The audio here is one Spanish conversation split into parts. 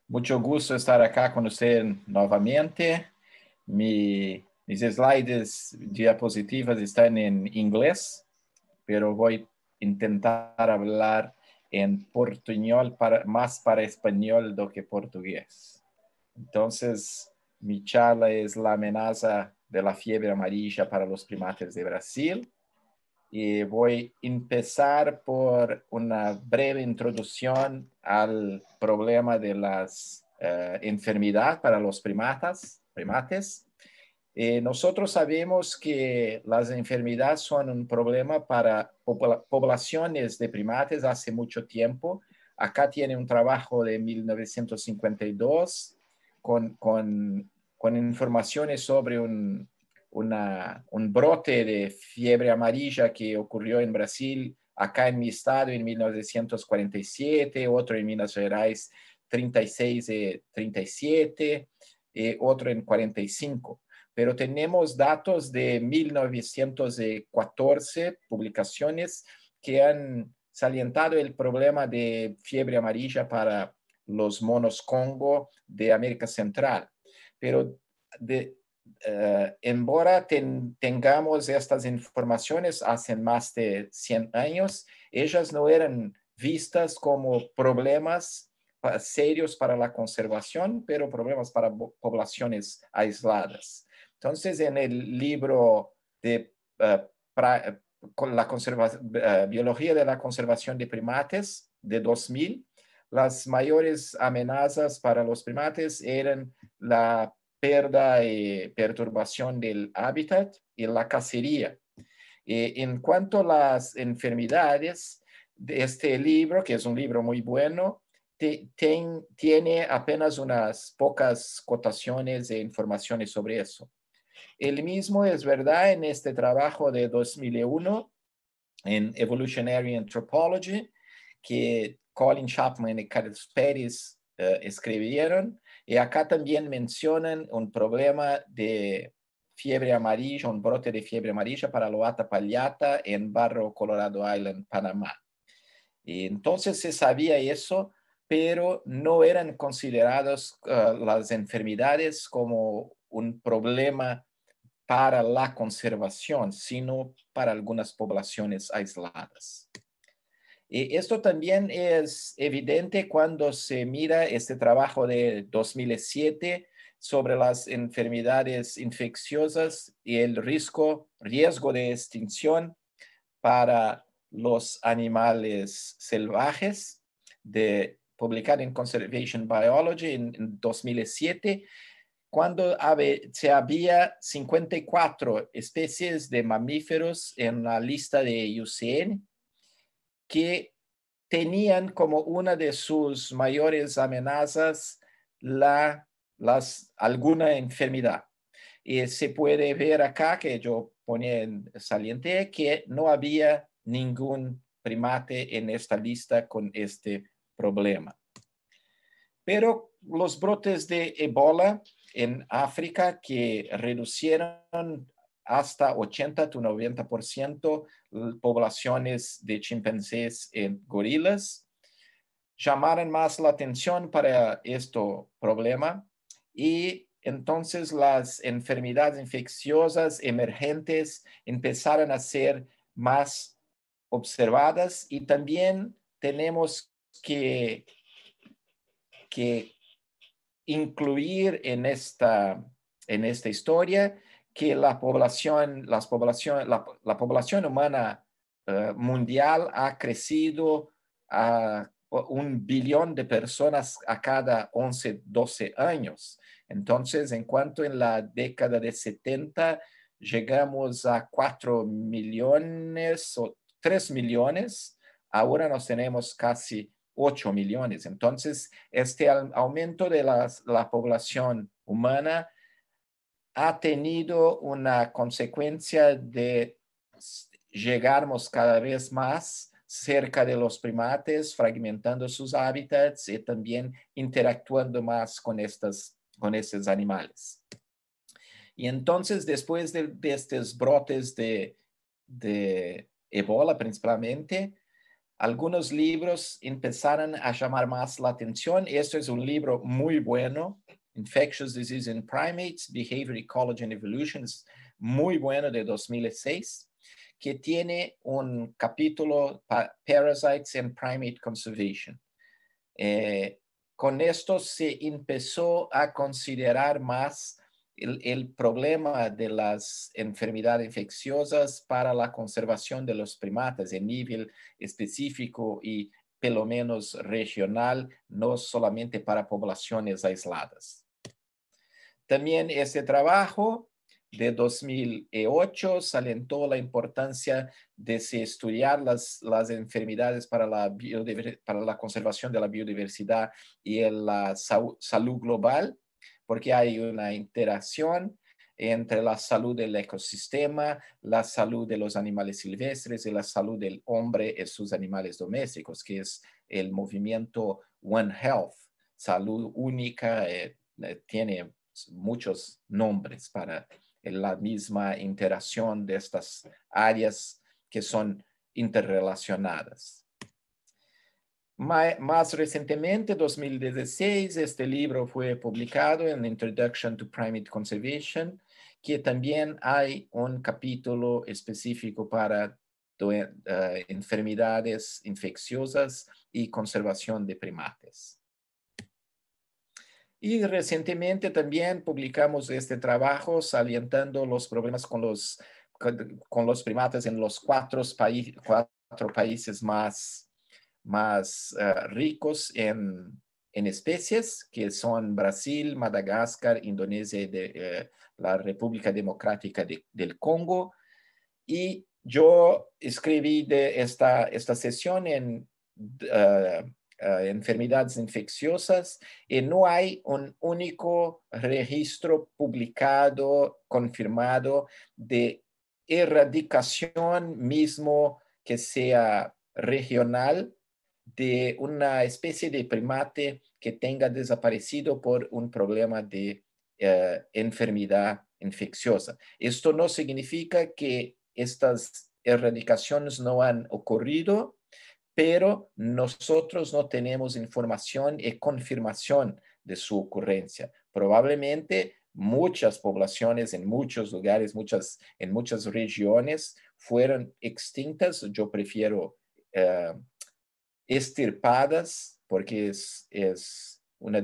Mucho gusto estar acá con usted nuevamente. Mis slides, diapositivas están en inglés, pero voy a intentar hablar en portuñol más para español do que portugués. Entonces, mi charla es la amenaza de la fiebre amarilla para los primates de Brasil. Y voy a empezar por una breve introducción al problema de las enfermedades para los primates. Nosotros sabemos que las enfermedades son un problema para poblaciones de primates hace mucho tiempo. Acá tiene un trabajo de 1952 con informaciones sobre un brote de fiebre amarilla que ocurrió en Brasil, acá en mi estado en 1947, otro en Minas Gerais 36 y 37, otro en 45. Pero tenemos datos de 1914, publicaciones que han salientado el problema de fiebre amarilla para los monos Congo de América Central. Pero embora tengamos estas informaciones hace más de 100 años, ellas no eran vistas como problemas serios para la conservación, pero problemas para poblaciones aisladas. Entonces, en el libro de con la biología de la conservación de primates de 2000, las mayores amenazas para los primates eran la pérdida y perturbación del hábitat y la cacería. En cuanto a las enfermedades, de este libro, que es un libro muy bueno, tiene apenas unas pocas cotaciones e informaciones sobre eso. El mismo es verdad en este trabajo de 2001 en Evolutionary Anthropology, que Colin Chapman y Carlos Pérez escribieron. Y acá también mencionan un problema de fiebre amarilla, un brote de fiebre amarilla para Loata palliata en Barro Colorado Island, Panamá. Y entonces se sabía eso, pero no eran consideradas las enfermedades como un problema para la conservación, sino para algunas poblaciones aisladas. Y esto también es evidente cuando se mira este trabajo de 2007 sobre las enfermedades infecciosas y el riesgo de extinción para los animales salvajes, publicado en Conservation Biology en 2007, cuando se había 54 especies de mamíferos en la lista de IUCN que tenían como una de sus mayores amenazas alguna enfermedad. Y se puede ver acá que yo ponía en saliente que no había ningún primate en esta lista con este problema. Pero los brotes de Ebola en África que reducieron hasta 80-90% poblaciones de chimpancés y gorilas, llamaron más la atención para este problema y entonces las enfermedades infecciosas emergentes empezaron a ser más observadas y también tenemos que incluir en esta historia que la población humana mundial ha crecido a 1 billón de personas a cada 11, 12 años. Entonces, en cuanto en la década de 70 llegamos a 4 millones o 3 millones, ahora nos tenemos casi 8 millones. Entonces, este aumento de la población humana ha tenido una consecuencia de llegarnos cada vez más cerca de los primates, fragmentando sus hábitats y también interactuando más con estos animales. Y entonces, después de estos brotes de Ebola principalmente, algunos libros empezaron a llamar más la atención. Este es un libro muy bueno, Infectious Disease in Primates, Behavior, Ecology and Evolution, es muy bueno, de 2006, que tiene un capítulo Parasites and Primate Conservation. Con esto se empezó a considerar más el problema de las enfermedades infecciosas para la conservación de los primates a nivel específico y pelo menos regional, no solamente para poblaciones aisladas. También este trabajo de 2008 alentó la importancia de estudiar las enfermedades para la conservación de la biodiversidad y la salud global, porque hay una interacción entre la salud del ecosistema, la salud de los animales silvestres y la salud del hombre y sus animales domésticos, que es el movimiento One Health, salud única, tiene muchos nombres para la misma interacción de estas áreas que son interrelacionadas. Más recientemente, 2016, este libro fue publicado en Introduction to Primate Conservation, que también hay un capítulo específico para enfermedades infecciosas y conservación de primates. Y recientemente también publicamos este trabajo salientando los problemas con los primates en los cuatro países más ricos en especies, que son Brasil, Madagascar, Indonesia y la República Democrática del Congo. Y yo escribí de esta sesión en enfermedades infecciosas, y no hay un único registro publicado, confirmado, de erradicación mismo que sea regional de una especie de primate que tenga desaparecido por un problema de enfermedad infecciosa. Esto no significa que estas erradicaciones no han ocurrido, pero nosotros no tenemos información y confirmación de su ocurrencia. Probablemente muchas poblaciones en muchos lugares, en muchas regiones fueron extintas. Yo prefiero extirpadas, porque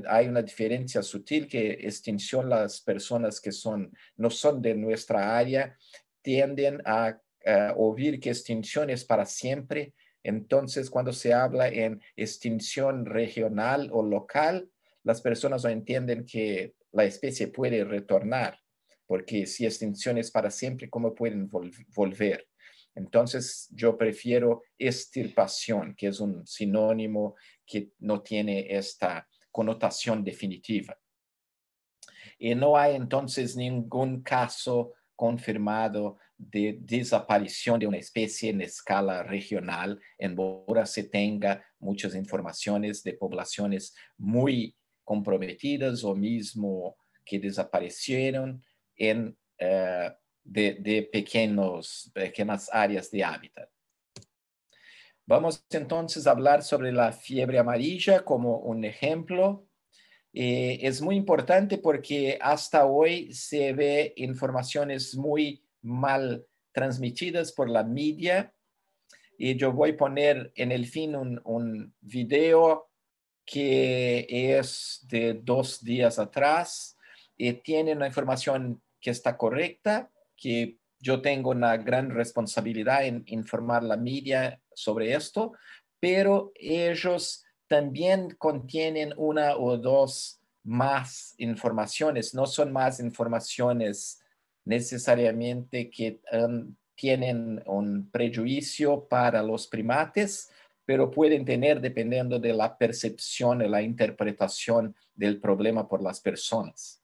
hay una diferencia sutil, que extinción, las personas que no son de nuestra área tienden a oír que extinción es para siempre. Entonces, cuando se habla en extinción regional o local, las personas no entienden que la especie puede retornar, porque si extinción es para siempre, ¿cómo pueden volver? Entonces, yo prefiero extirpación, que es un sinónimo que no tiene esta connotación definitiva. Y no hay entonces ningún caso confirmado de desaparición de una especie en escala regional, embora se tenga muchas informaciones de poblaciones muy comprometidas o mismo que desaparecieron de pequeñas áreas de hábitat. Vamos entonces a hablar sobre la fiebre amarilla como un ejemplo. Es muy importante porque hasta hoy se ve informaciones muy mal transmitidas por la media, y yo voy a poner en el fin un video que es de 2 días atrás, y tiene una información que está correcta, que yo tengo una gran responsabilidad en informar la media sobre esto, pero ellos también contienen una o dos más informaciones, no son más informaciones necesariamente que tienen un prejuicio para los primates, pero pueden tener dependiendo de la percepción y la interpretación del problema por las personas.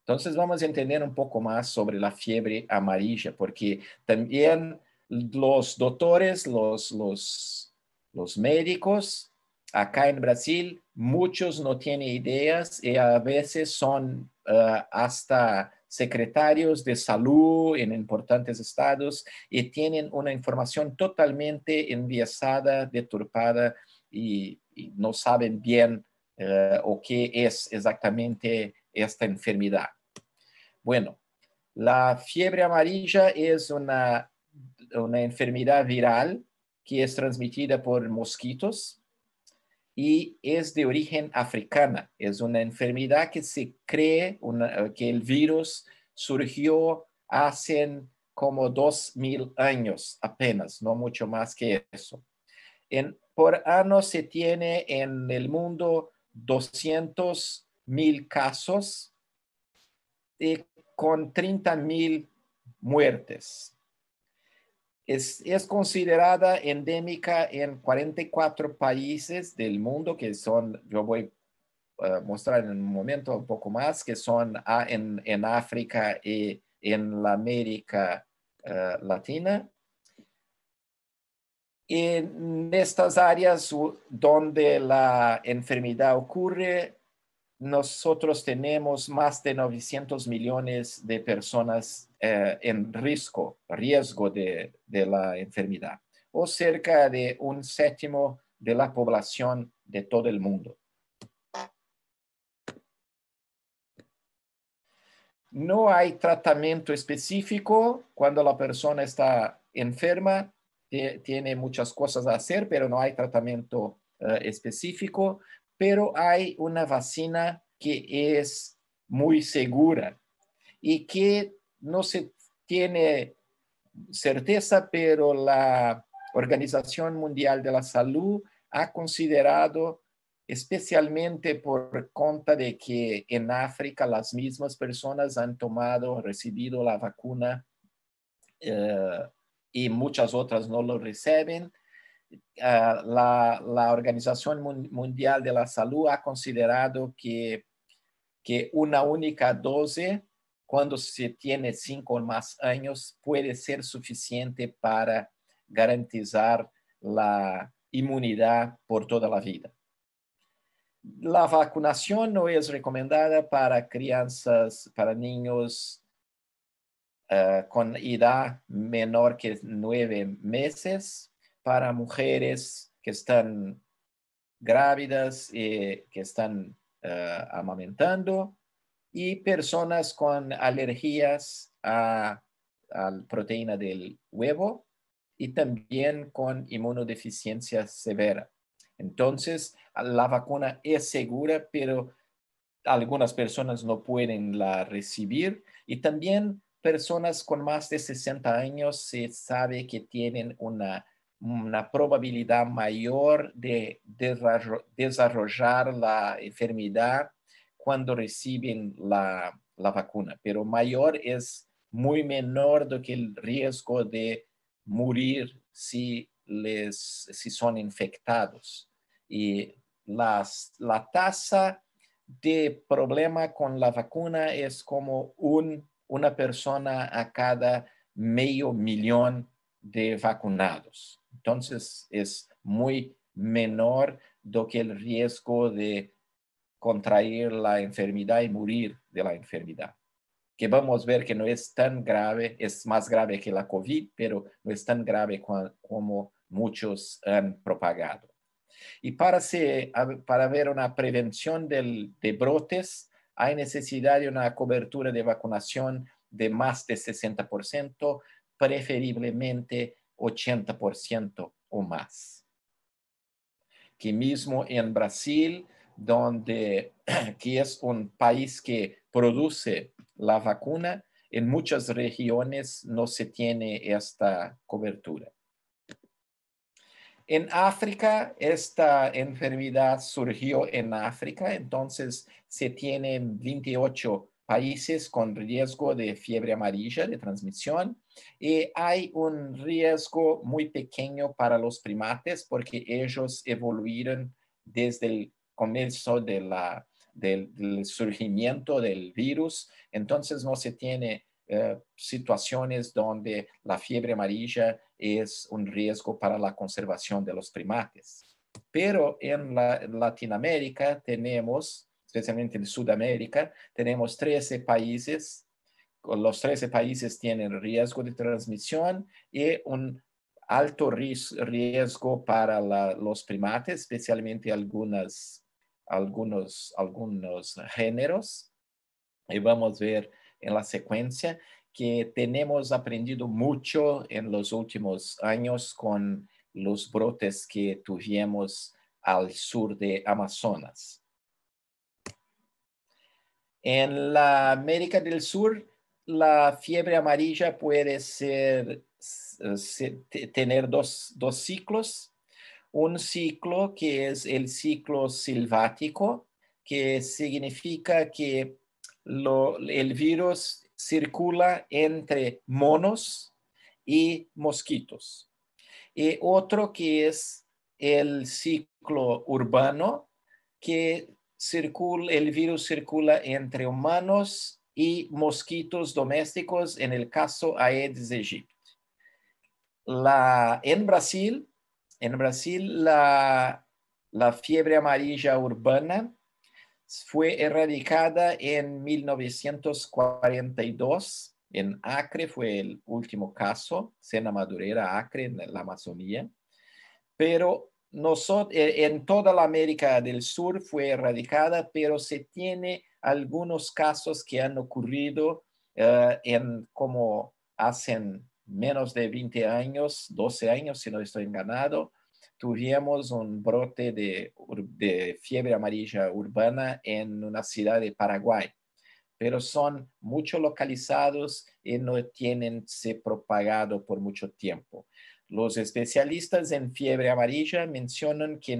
Entonces vamos a entender un poco más sobre la fiebre amarilla, porque también los doctores, los médicos acá en Brasil, muchos no tienen ideas y a veces son hasta secretarios de salud en importantes estados y tienen una información totalmente enviesada, deturpada y no saben bien o qué es exactamente esta enfermedad. Bueno, la fiebre amarilla es una enfermedad viral que es transmitida por mosquitos y es de origen africana. Es una enfermedad que se cree que el virus surgió hace como 2000 años apenas, no mucho más que eso. Por año se tiene en el mundo 200,000 casos con 30,000 muertes. Es considerada endémica en 44 países del mundo, que son, yo voy a mostrar en un momento un poco más, que son en África y en la América Latina. En estas áreas donde la enfermedad ocurre, nosotros tenemos más de 900 millones de personas en riesgo de la enfermedad, o cerca de un séptimo de la población de todo el mundo. No hay tratamiento específico cuando la persona está enferma, tiene muchas cosas a hacer, pero no hay tratamiento específico, pero hay una vacuna que es muy segura y que no se tiene certeza, pero la Organización Mundial de la Salud ha considerado, especialmente por cuenta de que en África las mismas personas han recibido la vacuna y muchas otras no lo reciben. La Organización Mundial de la Salud ha considerado que una única dosis, cuando se tiene 5 o más años, puede ser suficiente para garantizar la inmunidad por toda la vida. La vacunación no es recomendada para crianzas, para niños con edad menor que 9 meses, para mujeres que están grávidas y que están amamantando, y personas con alergias a la proteína del huevo y también con inmunodeficiencia severa. Entonces, la vacuna es segura, pero algunas personas no pueden la recibir, y también personas con más de 60 años se sabe que tienen una probabilidad mayor de desarrollar la enfermedad cuando reciben la vacuna, pero mayor es muy menor do que el riesgo de morir si son infectados. Y la tasa de problema con la vacuna es como una persona a cada medio millón de vacunados. Entonces es muy menor do que el riesgo de contraer la enfermedad y morir de la enfermedad, que vamos a ver que no es tan grave, es más grave que la COVID, pero no es tan grave como muchos han propagado. Y para ver una prevención de brotes, hay necesidad de una cobertura de vacunación de más de 60%, preferiblemente 80% o más. Que mismo en Brasil, que es un país que produce la vacuna, en muchas regiones no se tiene esta cobertura. En África, esta enfermedad surgió en África, entonces se tienen 28 países con riesgo de fiebre amarilla de transmisión, y hay un riesgo muy pequeño para los primates porque ellos evoluyeron desde el comienzo del surgimiento del virus, entonces no se tiene situaciones donde la fiebre amarilla es un riesgo para la conservación de los primates. Pero en Latinoamérica tenemos, especialmente en Sudamérica, tenemos 13 países los 13 países tienen riesgo de transmisión y un alto riesgo para los primates, especialmente algunos géneros. Y vamos a ver en la secuencia que tenemos aprendido mucho en los últimos años con los brotes que tuvimos al sur de Amazonas. En la América del Sur, la fiebre amarilla puede tener dos ciclos. Un ciclo que es el ciclo silvático, que significa que el virus circula entre monos y mosquitos. Y otro que es el ciclo urbano, que el virus circula entre humanos y mosquitos domésticos, en el caso Aedes aegypti. En Brasil, la fiebre amarilla urbana fue erradicada en 1942. En Acre fue el último caso, Sena Madureira, Acre, en la Amazonía. Pero en toda la América del Sur fue erradicada, pero se tiene algunos casos que han ocurrido como hacen menos de 20 años, 12 años, si no estoy engañado, tuvimos un brote de fiebre amarilla urbana en una ciudad de Paraguay, pero son mucho localizados y no tienen se propagado por mucho tiempo. Los especialistas en fiebre amarilla mencionan que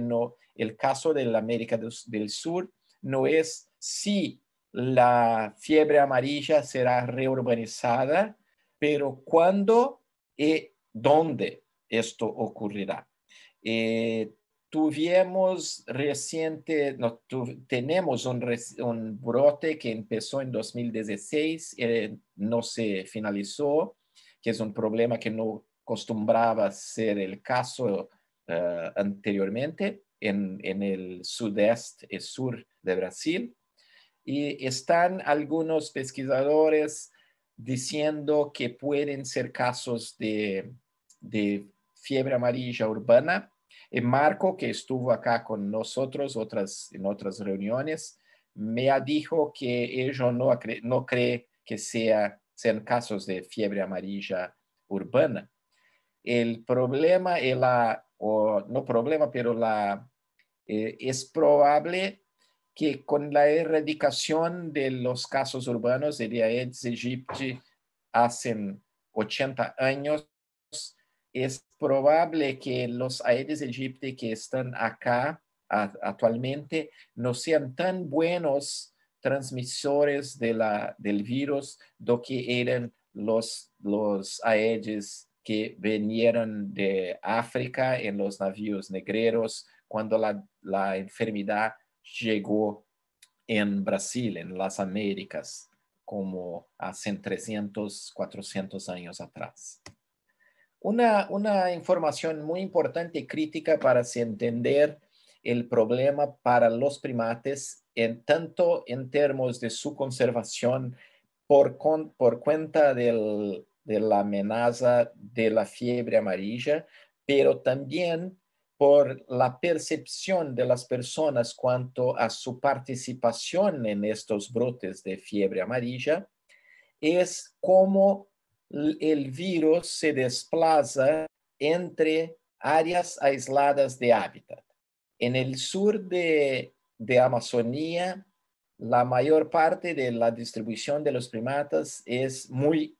el caso de la América del Sur no es si la fiebre amarilla será reurbanizada, pero cuándo y dónde esto ocurrirá. Tenemos un brote que empezó en 2016, no se finalizó, que es un problema que no acostumbraba ser el caso anteriormente en el sudeste y sur de Brasil. Y están algunos pesquisadores diciendo que pueden ser casos de fiebre amarilla urbana. Marco, que estuvo acá con nosotros en otras reuniones, me ha dicho que ellos no cree que sean casos de fiebre amarilla urbana. El problema es probable que con la erradicación de los casos urbanos de Aedes aegypti hace 80 años, es probable que los Aedes aegypti que están acá actualmente no sean tan buenos transmisores del virus do que eran los Aedes que vinieron de África en los navíos negreros cuando la enfermedad llegó en Brasil, en las Américas, como hace 300, 400 años atrás. Una información muy importante y crítica para entender el problema para los primates, tanto en términos de su conservación por cuenta de la amenaza de la fiebre amarilla, pero también por la percepción de las personas cuanto a su participación en estos brotes de fiebre amarilla, es cómo el virus se desplaza entre áreas aisladas de hábitat. En el sur de Amazonía, la mayor parte de la distribución de los primatas es muy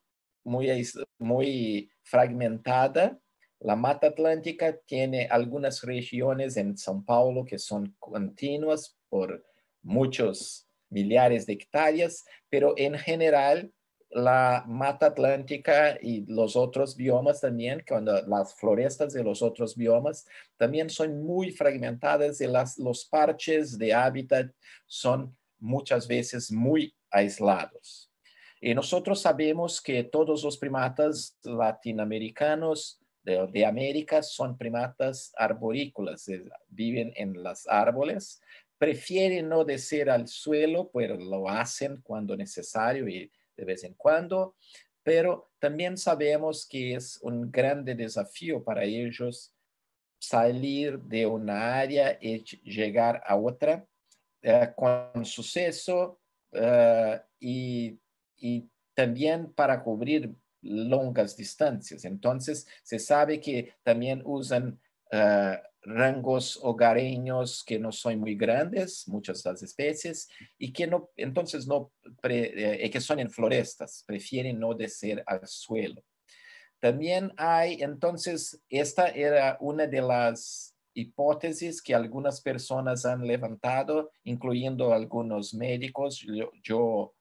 fragmentada. La Mata Atlántica tiene algunas regiones en São Paulo que son continuas por muchos millares de hectáreas, pero en general la Mata Atlántica y los otros biomas también, cuando las florestas de los otros biomas también son muy fragmentadas y los parches de hábitat son muchas veces muy aislados. Y nosotros sabemos que todos los primatas latinoamericanos de América son primatas arborícolas, viven en los árboles, prefieren no descer al suelo, pero lo hacen cuando necesario y de vez en cuando, pero también sabemos que es un grande desafío para ellos salir de una área y llegar a otra con suceso y también para cubrir longas distancias. Entonces, se sabe que también usan rangos hogareños que no son muy grandes, muchas de las especies, y que no, entonces que son en florestas, prefieren no descer al suelo. También hay, entonces, esta era una de las hipótesis que algunas personas han levantado, incluyendo algunos médicos. Yo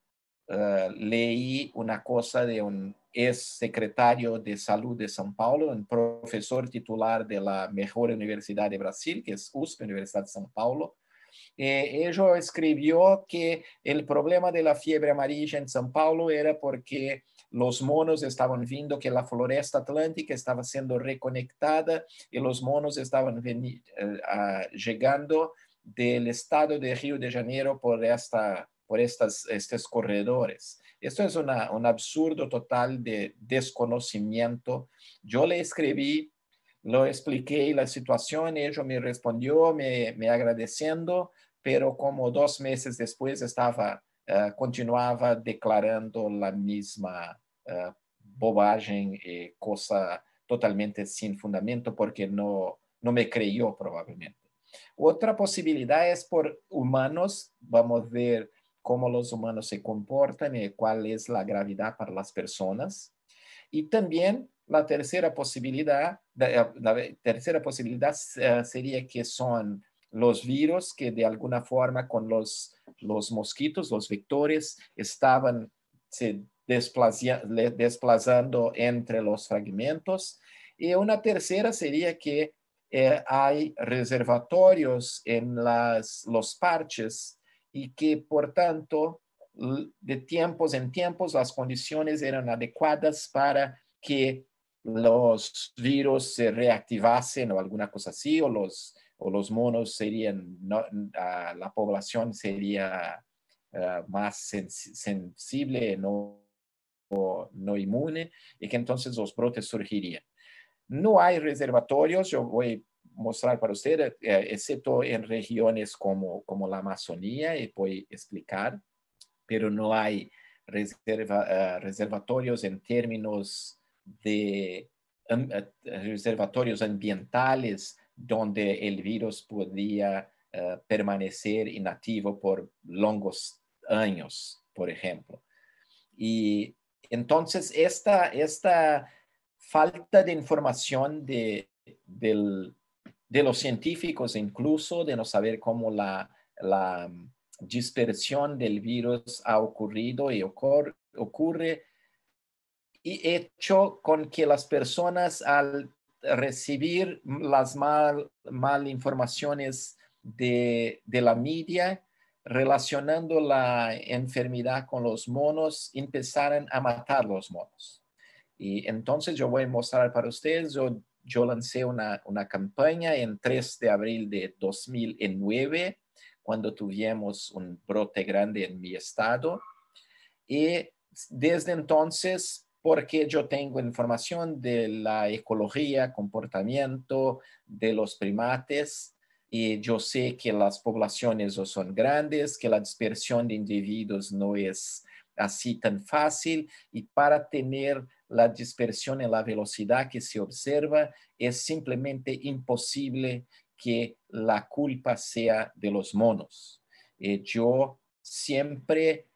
leí una cosa de un ex secretario de salud de São Paulo, un profesor titular de la mejor universidad de Brasil, que es USP, Universidad de São Paulo. Ella escribió que el problema de la fiebre amarilla en São Paulo era porque los monos estaban viendo que la floresta atlántica estaba siendo reconectada y los monos estaban llegando del estado de Río de Janeiro por estos corredores. Esto es un absurdo total de desconocimiento. Yo le escribí, lo expliqué la situación, ella me respondió, me agradeciendo, pero como 2 meses después continuaba declarando la misma bobagem, cosa totalmente sin fundamento, porque no me creyó probablemente. Otra posibilidad es por humanos. Vamos a ver cómo los humanos se comportan y cuál es la gravedad para las personas. Y también la tercera posibilidad sería que son los virus que de alguna forma con los mosquitos, los vectores, estaban se desplazando entre los fragmentos. Y una tercera sería que hay reservatorios en los parches y que por tanto de tiempos en tiempos las condiciones eran adecuadas para que los virus se reactivasen o alguna cosa así, o los monos serían, la población sería más sensible, no inmune, y que entonces los brotes surgirían. No hay reservatorios, yo voy a mostrar para ustedes, excepto en regiones como la Amazonía, y voy a explicar, pero no hay reservatorios en términos de reservatorios ambientales donde el virus podría permanecer inactivo por longos años, por ejemplo. Y entonces esta falta de información de los científicos, incluso de no saber cómo la dispersión del virus ha ocurrido y ocurre, y hecho con que las personas al recibir las mal informaciones de la media, relacionando la enfermedad con los monos, empezaron a matar los monos. Y entonces yo voy a mostrar para ustedes, yo lancé una campaña en 3 de abril de 2009, cuando tuvimos un brote grande en mi estado. Y desde entonces, porque yo tengo información de la ecología, comportamiento de los primates, y yo sé que las poblaciones no son grandes, que la dispersión de individuos no es así tan fácil, y para tener la dispersión en la velocidad que se observa, es simplemente imposible que la culpa sea de los monos. Yo siempre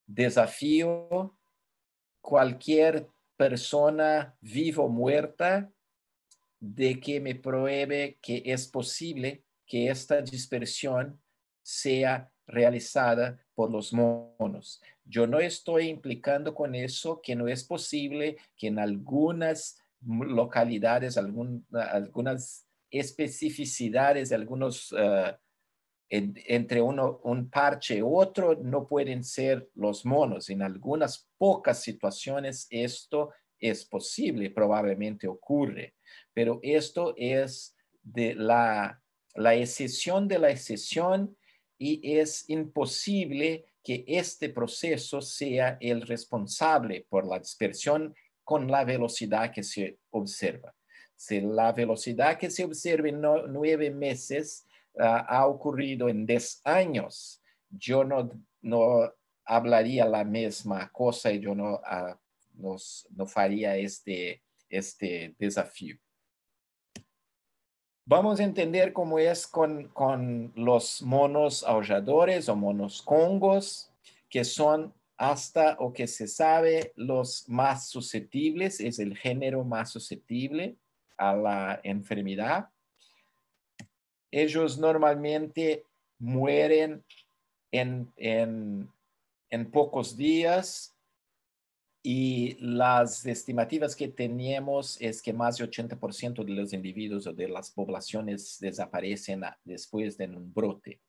desafío cualquier persona viva o muerta de que me pruebe que es posible que esta dispersión sea realizada por los monos. Yo no estoy implicando con eso que no es posible que en algunas localidades, algunas especificidades, algunos entre un parche y otro no pueden ser los monos. En algunas pocas situaciones esto es posible, probablemente ocurre, pero esto es de la excepción de la excepción, y es imposible que este proceso sea el responsable por la dispersión con la velocidad que se observa. Si la velocidad que se observa en 9 meses ha ocurrido en 10 años, yo no hablaría la misma cosa y yo no faría este desafío. Vamos a entender cómo es con los monos aulladores o monos congos, que son hasta o que se sabe los más susceptibles, es el género más susceptible a la enfermedad. Ellos normalmente mueren en pocos días y las estimativas que tenemos es que más de 80% de los individuos o de las poblaciones desaparecen después de un brote.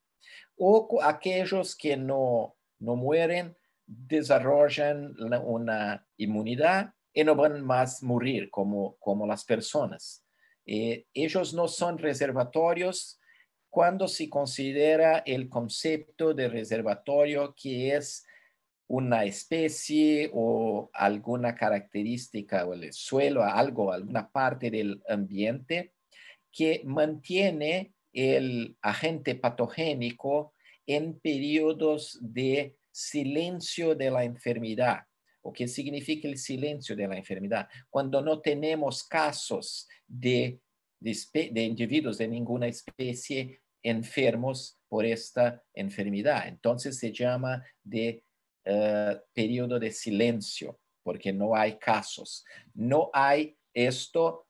O aquellos que no mueren desarrollan una inmunidad y no van más a morir como las personas. Ellos no son reservatorios cuando se considera el concepto de reservatorio que es una especie o alguna característica o el suelo, alguna parte del ambiente que mantiene el agente patogénico en periodos de silencio de la enfermedad. ¿O qué significa el silencio de la enfermedad? Cuando no tenemos casos de individuos de ninguna especie enfermos por esta enfermedad. Entonces se llama de periodo de silencio, porque no hay casos. No hay esto,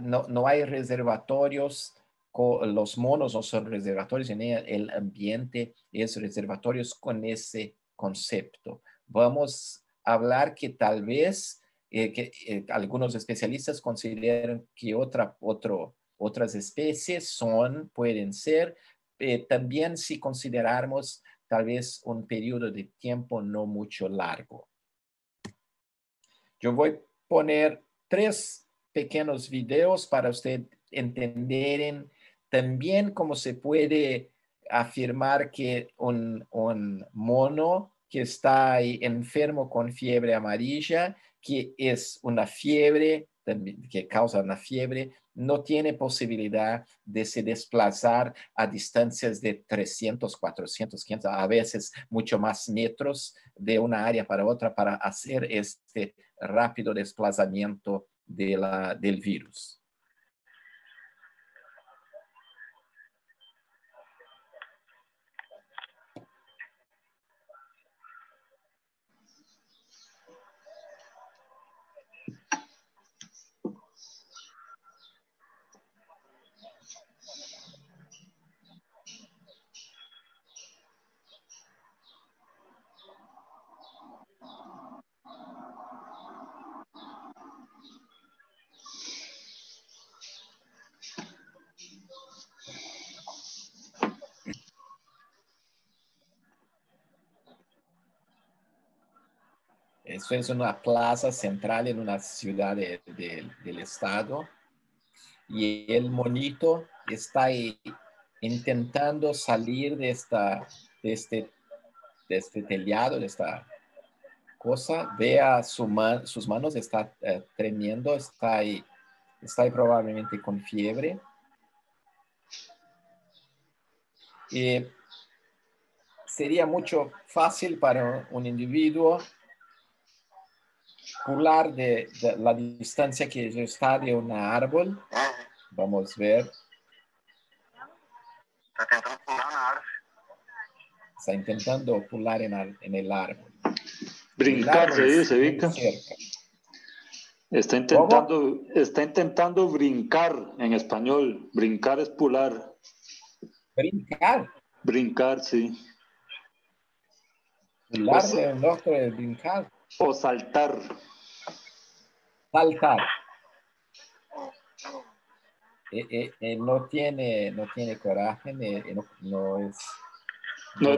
no hay reservatorios, los monos no son reservatorios, en el ambiente es reservatorios con ese concepto. Vamos a hablar que tal vez algunos especialistas consideran que otras especies pueden ser, también si consideramos tal vez un periodo de tiempo no mucho largo. Yo voy a poner 3 pequeños videos para usted entender también cómo se puede afirmar que un mono que está ahí enfermo con fiebre amarilla, que es una fiebre, que causa una fiebre, no tiene posibilidad de se desplazar a distancias de 300, 400, 500, a veces mucho más metros de una área para otra para hacer este rápido desplazamiento del virus. Eso es una plaza central en una ciudad del estado. Y el monito está ahí intentando salir de este telado, de esta cosa. Vea sus manos, está tremiendo, está ahí probablemente con fiebre. Y sería mucho fácil para un individuo pular de la distancia que está de un árbol. Vamos a ver. Está intentando pular en el árbol. Brincar, se dice, Vika. Está intentando brincar en español. Brincar es pular. Brincar. Brincar, sí. Pular de un otro es brincar. O saltar. Saltar. No tiene coraje, no es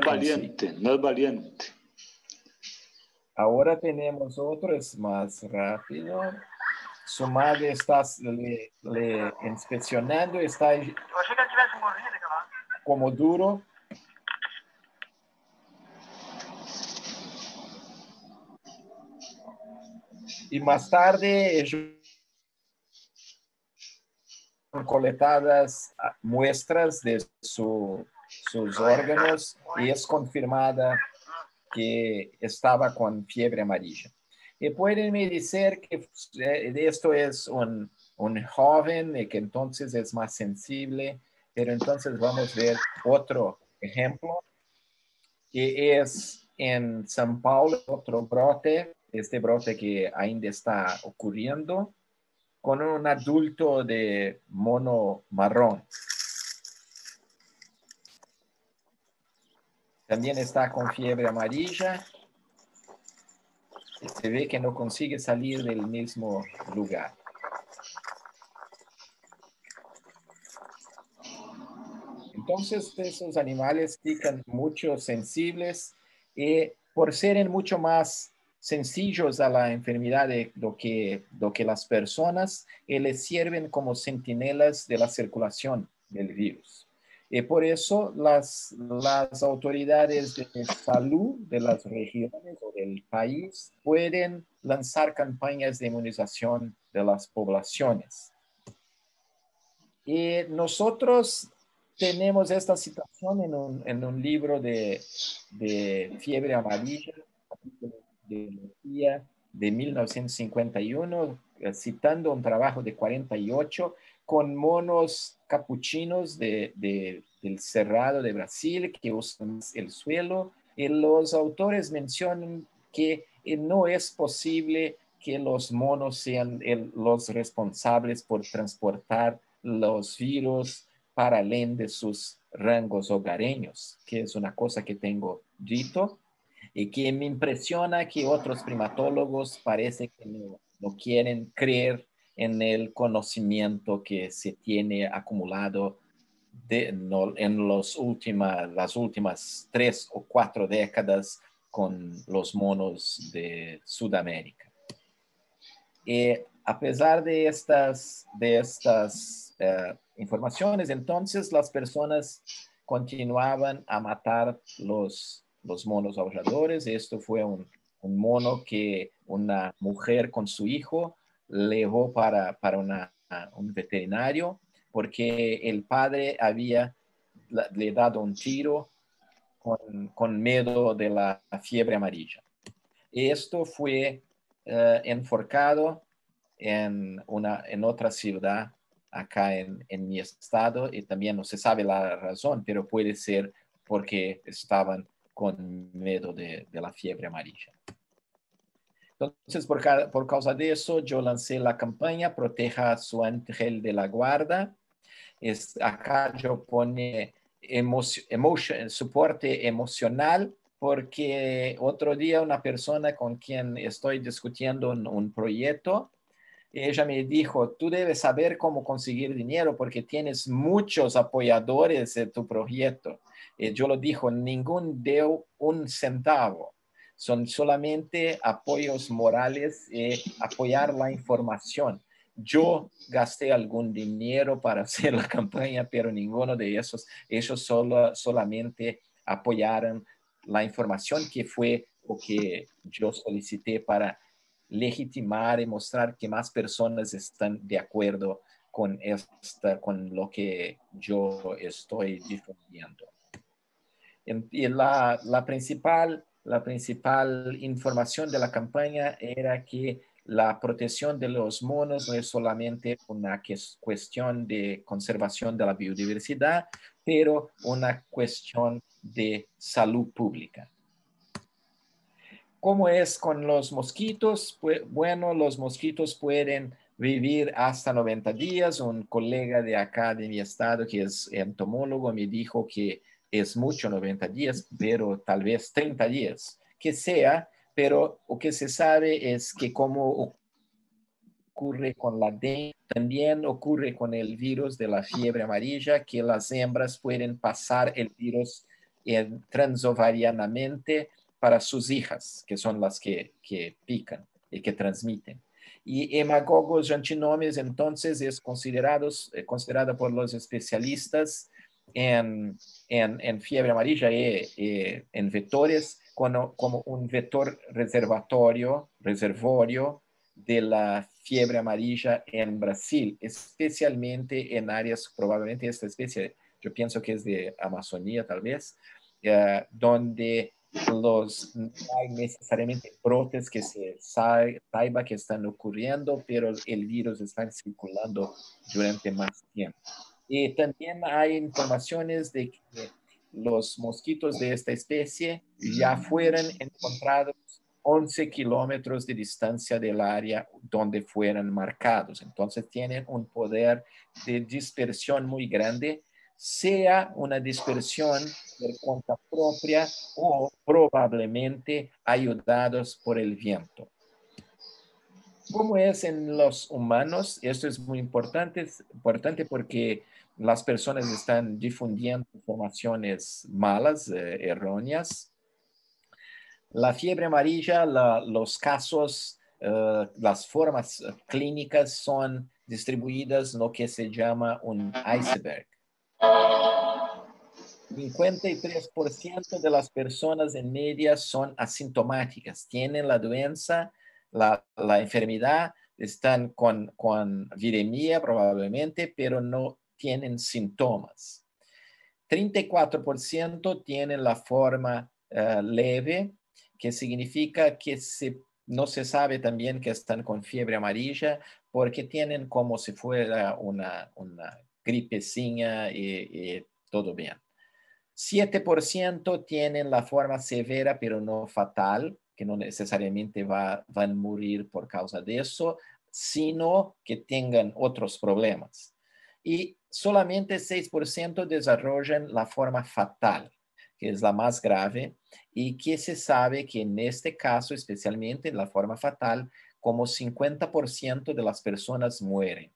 valiente, no es valiente. Ahora tenemos otro, es más rápido. Su madre está le inspeccionando, está como duro. Y más tarde ellos coletadas muestras de sus órganos y es confirmada que estaba con fiebre amarilla. Y pueden me decir que esto es un joven y que entonces es más sensible, pero entonces vamos a ver otro ejemplo, que es en São Paulo, otro brote, este brote que ainda está ocurriendo, con un adulto de mono marrón. También está con fiebre amarilla. Se ve que no consigue salir del mismo lugar. Entonces, esos animales pican mucho sensibles y por ser mucho más sencillos a la enfermedad de lo que las personas, les sirven como centinelas de la circulación del virus. Y por eso las autoridades de salud de las regiones o del país pueden lanzar campañas de inmunización de las poblaciones. Y nosotros tenemos esta situación en un libro de fiebre amarilla, de biología de 1951, citando un trabajo de 48 con monos capuchinos del Cerrado de Brasil que usan el suelo. Y los autores mencionan que no es posible que los monos sean los responsables por transportar los virus para além de sus rangos hogareños, que es una cosa que tengo dito y que me impresiona que otros primatólogos parece que no quieren creer en el conocimiento que se tiene acumulado en las últimas 3 o 4 décadas con los monos de Sudamérica. A pesar de estas informaciones, entonces las personas continuaban a matar los monos aulladores. Esto fue un mono que una mujer con su hijo llevó para un veterinario porque el padre había le dado un tiro con miedo de la fiebre amarilla. Esto fue enforcado en otra ciudad acá en mi estado y también no se sabe la razón, pero puede ser porque estaban con miedo de la fiebre amarilla. Entonces, por causa de eso, yo lancé la campaña Proteja a su ángel de la guarda. Acá yo pone soporte emocional, porque otro día una persona con quien estoy discutiendo un proyecto, ella me dijo, tú debes saber cómo conseguir dinero porque tienes muchos apoyadores de tu proyecto. Yo lo dijo, ningún dio un centavo. Son solamente apoyos morales y apoyar la información. Yo gasté algún dinero para hacer la campaña, pero ninguno de ellos solamente apoyaron la información que fue lo que yo solicité para legitimar y mostrar que más personas están de acuerdo con lo que yo estoy difundiendo. Y la principal información de la campaña era que la protección de los monos no es solamente una cuestión de conservación de la biodiversidad, pero una cuestión de salud pública. ¿Cómo es con los mosquitos? Pues, bueno, los mosquitos pueden vivir hasta 90 días. Un colega de acá de mi estado que es entomólogo me dijo que es mucho 90 días, pero tal vez 30 días, que sea, pero lo que se sabe es que como ocurre con la dengue, también ocurre con el virus de la fiebre amarilla, que las hembras pueden pasar el virus transovarianamente para sus hijas, que son las que pican y que transmiten. Y Haemococcus giantinomis entonces es considerada por los especialistas en fiebre amarilla y en vectores como un vector reservorio de la fiebre amarilla en Brasil, especialmente en áreas, probablemente esta especie, yo pienso que es de Amazonía tal vez, donde no hay necesariamente brotes que se saiba que están ocurriendo, pero el virus está circulando durante más tiempo. Y también hay informaciones de que los mosquitos de esta especie ya fueron encontrados 11 kilómetros de distancia del área donde fueron marcados. Entonces tienen un poder de dispersión muy grande, sea una dispersión por cuenta propia o probablemente ayudados por el viento. ¿Cómo es en los humanos? Esto es muy importante porque las personas están difundiendo informaciones malas, erróneas. La fiebre amarilla, los casos, las formas clínicas son distribuidas en lo que se llama un iceberg. 53% de las personas en media son asintomáticas, tienen la doenza, la enfermedad, están con viremia probablemente, pero no tienen síntomas. 34% tienen la forma leve, que significa que no se sabe también que están con fiebre amarilla porque tienen como si fuera una gripecina y todo bien. 7% tienen la forma severa pero no fatal, que no necesariamente van a morir por causa de eso, sino que tengan otros problemas. Y solamente 6% desarrollan la forma fatal, que es la más grave, y que se sabe que en este caso, especialmente en la forma fatal, como 50% de las personas mueren.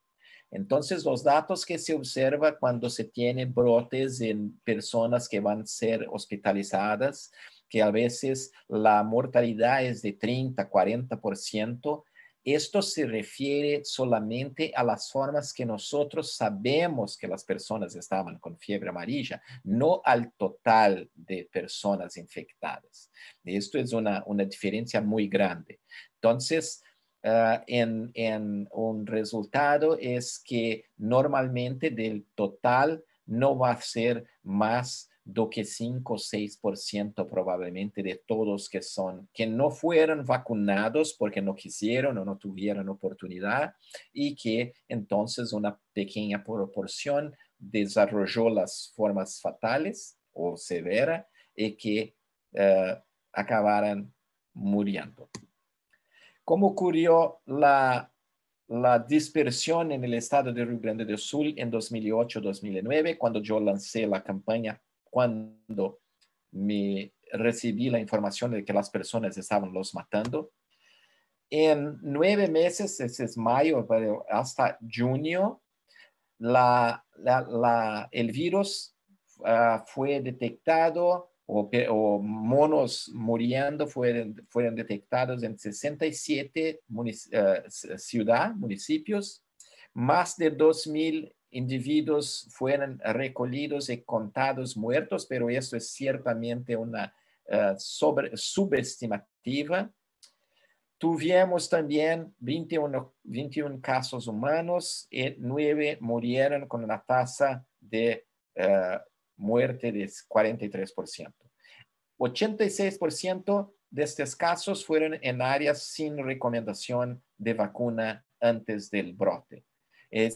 Entonces, los datos que se observan cuando se tienen brotes en personas que van a ser hospitalizadas, que a veces la mortalidad es de 30, 40%, esto se refiere solamente a las formas que nosotros sabemos que las personas estaban con fiebre amarilla, no al total de personas infectadas. Esto es una diferencia muy grande. Entonces, en un resultado es que normalmente del total no va a ser más do que 5 o 6% probablemente de todos que no fueron vacunados porque no quisieron o no tuvieron oportunidad y que entonces una pequeña proporción desarrolló las formas fatales o severas y que acabaran muriendo. ¿Cómo ocurrió la dispersión en el estado de Rio Grande do Sul en 2008-2009, cuando yo lancé la campaña, cuando me recibí la información de que las personas estaban los matando? En 9 meses, ese es mayo, hasta junio, el virus fue detectado o monos muriendo fueron detectados en 67 municipios. Más de 2,000 individuos fueron recogidos y contados muertos, pero esto es ciertamente una subestimativa. Tuvimos también 21 casos humanos y 9 murieron con una tasa de muerte de 43%. 86% de estos casos fueron en áreas sin recomendación de vacuna antes del brote.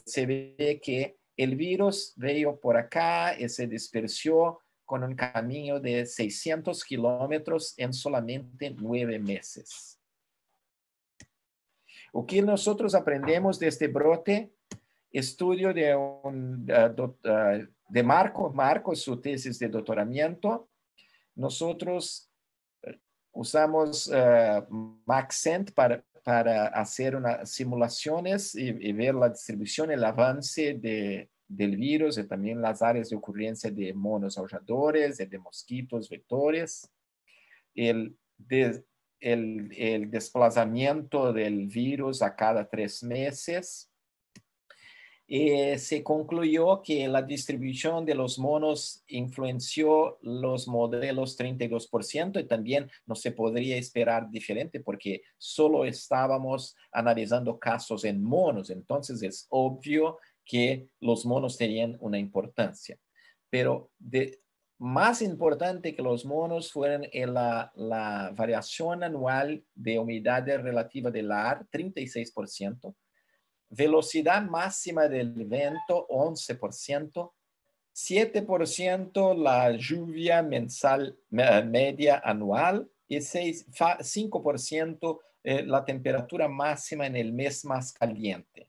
Se ve que el virus veio por acá y se dispersó con un camino de 600 kilómetros en solamente 9 meses. O que nosotros aprendemos de este brote, estudio de Marco, su tesis de doctoramiento. Nosotros usamos Maxent para hacer unas simulaciones y ver la distribución, el avance del virus y también las áreas de ocurrencia de monos aulladores, de mosquitos vectores. El desplazamiento del virus a cada 3 meses. Se concluyó que la distribución de los monos influenció los modelos 32% y también no se podría esperar diferente porque solo estábamos analizando casos en monos. Entonces es obvio que los monos tenían una importancia. Pero más importante que los monos fueron la variación anual de humedad relativa del aire, 36%, velocidad máxima del viento, 11%, 7% la lluvia mensal media anual y 5% la temperatura máxima en el mes más caliente.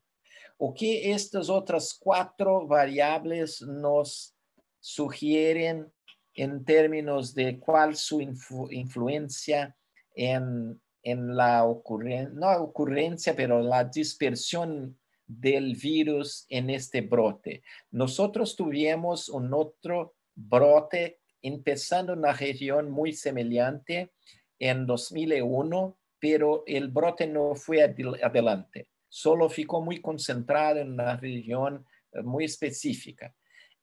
O que estas otras 4 variables nos sugieren en términos de cuál su influencia en la ocurrencia, no ocurrencia, pero la dispersión del virus en este brote. Nosotros tuvimos un otro brote empezando en una región muy semejante en 2001, pero el brote no fue adelante. Solo ficó muy concentrado en una región muy específica.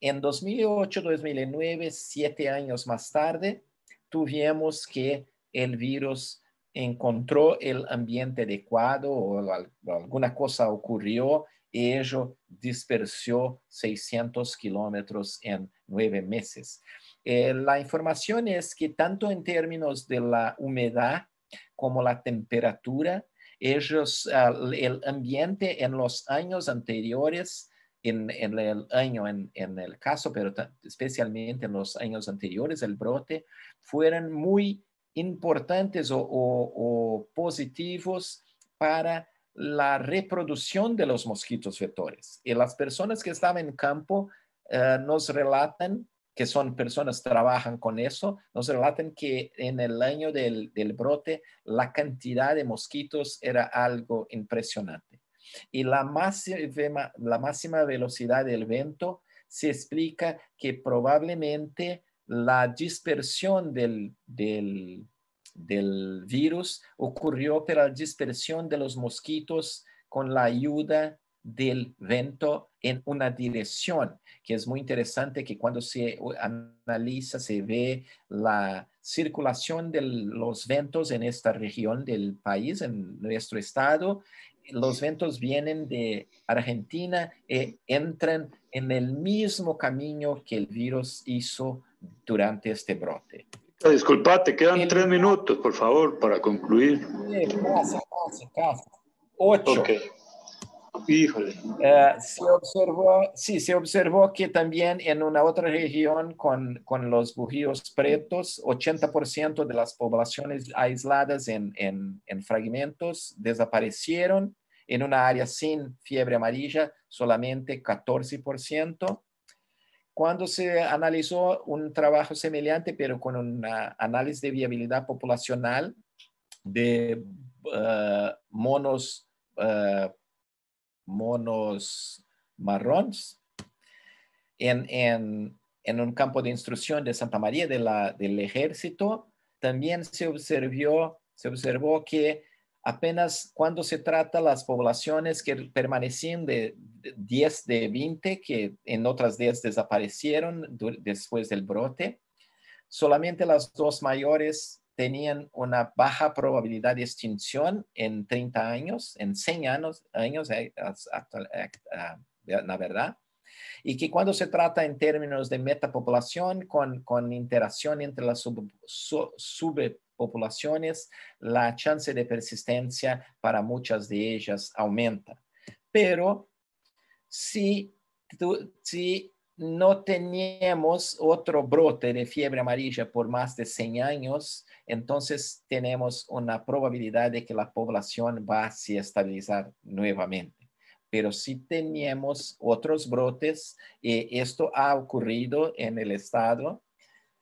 En 2008-2009, 7 años más tarde, tuvimos que el virus encontró el ambiente adecuado o alguna cosa ocurrió y ello dispersó 600 kilómetros en 9 meses. La información es que tanto en términos de la humedad como la temperatura, el ambiente en los años anteriores, en el caso, pero especialmente en los años anteriores, el brote, fueron muy importantes o positivos para la reproducción de los mosquitos vectores. Y las personas que estaban en campo nos relatan, que son personas que trabajan con eso, nos relatan que en el año del brote la cantidad de mosquitos era algo impresionante. Y la máxima velocidad del viento se explica que probablemente la dispersión del virus ocurrió por la dispersión de los mosquitos con la ayuda del viento en una dirección, que es muy interesante que cuando se analiza, se ve la circulación de los vientos en esta región del país, en nuestro estado. Los vientos vienen de Argentina e entran en el mismo camino que el virus hizo durante este brote. Disculpate, quedan 3 minutos, por favor, para concluir. Casi. 8. Ok. Híjole. Se observó que también en una otra región con los bujíos pretos, 80% de las poblaciones aisladas en fragmentos desaparecieron. En una área sin fiebre amarilla, solamente 14%. Cuando se analizó un trabajo semejante, pero con un análisis de viabilidad poblacional de monos marrones en un campo de instrucción de Santa María del Ejército, también se observó que apenas cuando se trata las poblaciones que permanecían de 10 de 20, que en otras 10 desaparecieron después del brote, solamente las 2 mayores tenían una baja probabilidad de extinción en 30 años, en 100 años la verdad, y que cuando se trata en términos de metapoblación con interacción entre las subpoblaciones, la chance de persistencia para muchas de ellas aumenta. Pero si no teníamos otro brote de fiebre amarilla por más de 100 años, entonces tenemos una probabilidad de que la población va a se estabilizar nuevamente. Pero si teníamos otros brotes, esto ha ocurrido en el estado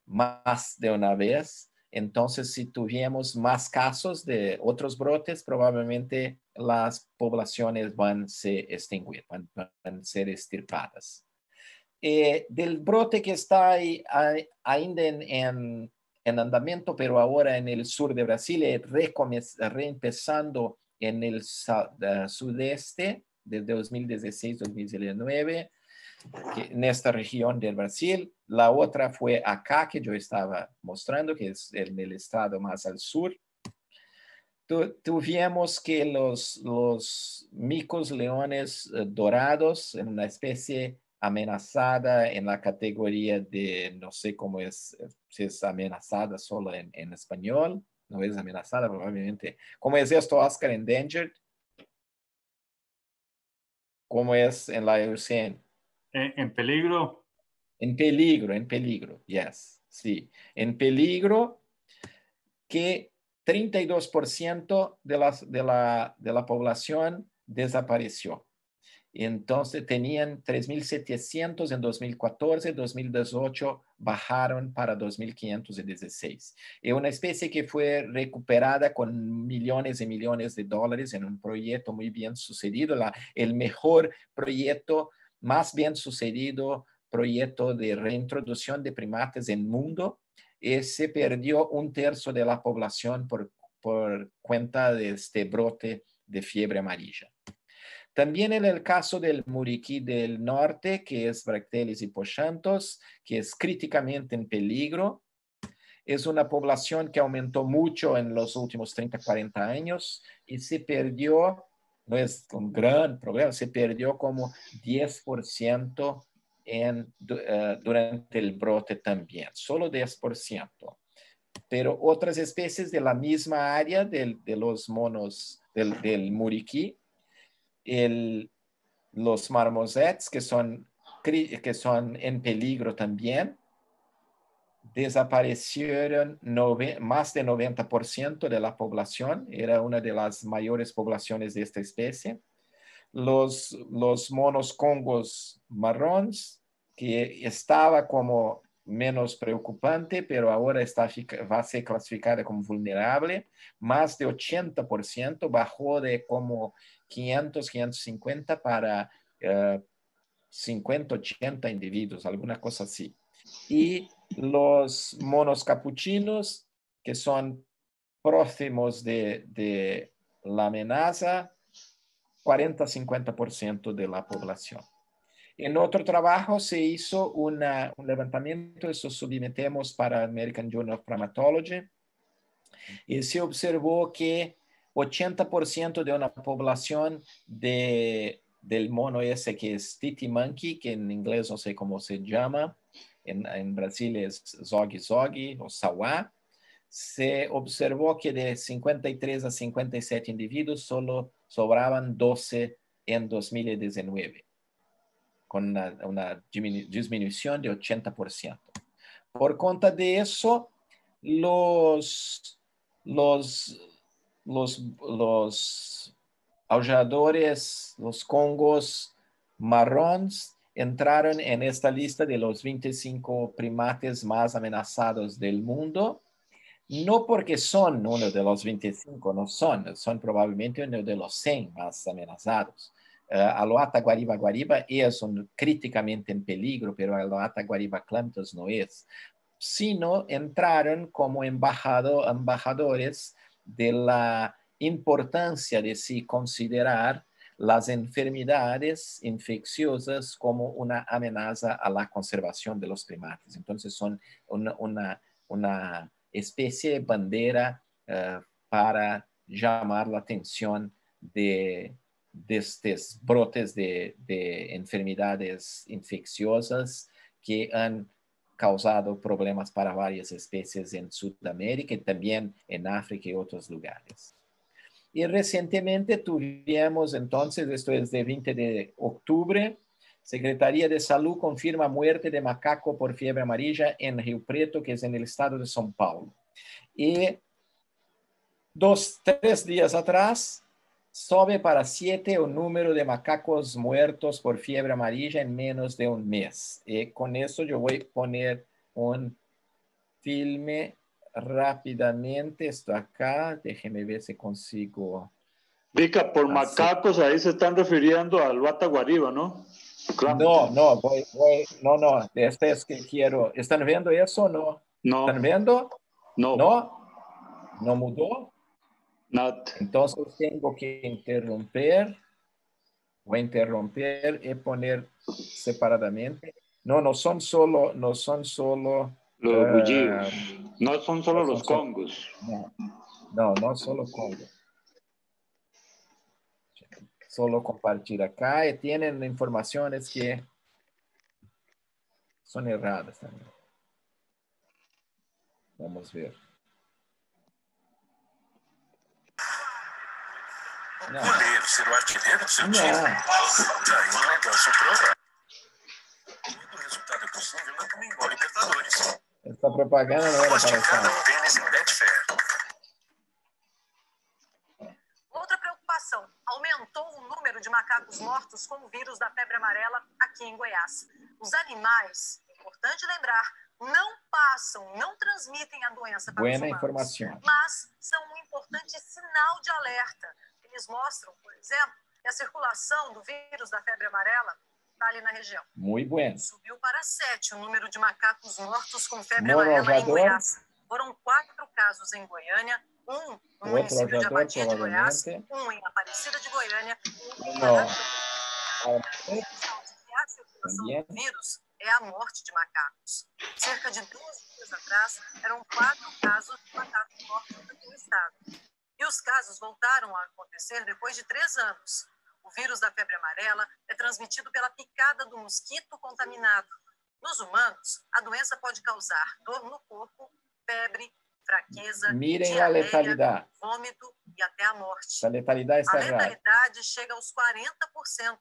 más de una vez. Entonces, si tuviéramos más casos de otros brotes, probablemente las poblaciones van a se extinguir, van a ser extirpadas. Del brote que está ainda en andamiento, pero ahora en el sur de Brasil, reempezando en el sudeste, desde 2016-2019, en esta región del Brasil. La otra fue acá, que yo estaba mostrando, que es en el estado más al sur. Tuvimos que los micos leones dorados, en una especie amenazada en la categoría de, no sé cómo es, si es amenazada solo en español, no es amenazada probablemente. ¿Cómo es esto, Oscar, endangered? ¿Cómo es en la IUCN? En peligro. En peligro, yes, sí. En peligro, que 32% de la población desapareció. Entonces tenían 3.700 en 2014, 2018 bajaron para 2.516. Es una especie que fue recuperada con millones y millones de dólares en un proyecto muy bien sucedido, el mejor proyecto, más bien sucedido proyecto de reintroducción de primates en el mundo. Se perdió un tercio de la población por cuenta de este brote de fiebre amarilla. También en el caso del muriquí del norte, que es Bractelis hippoxanthus, que es críticamente en peligro. Es una población que aumentó mucho en los últimos 30, 40 años y se perdió, no es un gran problema, se perdió como 10% durante el brote también, solo 10%. Pero otras especies de la misma área de los monos del muriquí, los marmosets, que son en peligro también, desaparecieron más de 90% de la población. Era una de las mayores poblaciones de esta especie. Los monos congos marrones, que estaba como menos preocupante, pero ahora va a ser clasificada como vulnerable. Más de 80% bajó de como 500, 550 para 50, 80 individuos, alguna cosa así. Y los monos capuchinos, que son próximos de la amenaza, 40-50% de la población. En otro trabajo se hizo un levantamiento, eso sometemos para American Journal of Primatology, y se observó que 80% de una población del mono ese que es titi monkey, que en inglés no sé cómo se llama, en Brasil es zogi zogi o sauá, se observó que de 53 a 57 individuos solo sobraban 12 en 2019, con una disminución de 80%. Por cuenta de eso, los aulladores, los congos marrones, entraron en esta lista de los 25 primates más amenazados del mundo. No porque son uno de los 25, no son probablemente uno de los 100 más amenazados. Aloata guariba guariba es críticamente en peligro, pero Aloata guariba clantus no es. Sino entraron como embajadores de la importancia de sí considerar las enfermedades infecciosas como una amenaza a la conservación de los primates. Entonces son una especie de bandera para llamar la atención de estos brotes de enfermedades infecciosas que han causado problemas para varias especies en Sudamérica y también en África y otros lugares. Y recientemente tuvimos entonces, esto es de 20 de octubre, Secretaría de Salud confirma muerte de macaco por fiebre amarilla en Río Preto, que es en el estado de São Paulo. Y 3 días atrás, sube para 7 el número de macacos muertos por fiebre amarilla en menos de un mes. Y con eso yo voy a poner un filme rápidamente. Esto acá, déjeme ver si consigo. Vica, por macacos ahí se están refiriendo al Aloata guariba, ¿no? No, no, este es que quiero. ¿Están viendo eso o no? No. ¿Están viendo? No. ¿No mudó? Not. Entonces tengo que interrumpir. Voy a interrumpir y poner separadamente. No son solo, Los bullidos. No son solo no los son solo, congos. no solo Congo. Solo compartir acá y tienen informaciones que son erradas también. Vamos a ver. O goleiro ser o artilheiro do seu time. Não. Daí o negócio prova. Todo resultado é possível na Comembol Libertadores. Essa propaganda não era para Masticado usar. tênis em Betfair. Outra preocupação: aumentou o número de macacos mortos com o vírus da febre amarela aqui em Goiás. Os animais, é importante lembrar, não passam, não transmitem a doença para os Buena humanos, informação. mas são um importante sinal de alerta. Eles mostram, por exemplo, que a circulação do vírus da febre amarela está ali na região. Muito bueno. Subiu para 7 o número de macacos mortos com febre Moro amarela em Alvador. Goiás. Foram 4 casos em Goiânia, um no Outro município de Alvador, Abadia de Goiás, provavelmente. um em Aparecida de Goiânia e um em Não. Aracaju. A circulação Também. do vírus é a morte de macacos. Cerca de 2 dias atrás, eram 4 casos de macacos mortos aqui no estado. E os casos voltaram a acontecer depois de 3 anos. O vírus da febre amarela é transmitido pela picada do mosquito contaminado. Nos humanos, a doença pode causar dor no corpo, febre, fraqueza, Mirem a diarreia, letalidade. vômito e até a morte. A letalidade A está errada. letalidade chega aos 40%.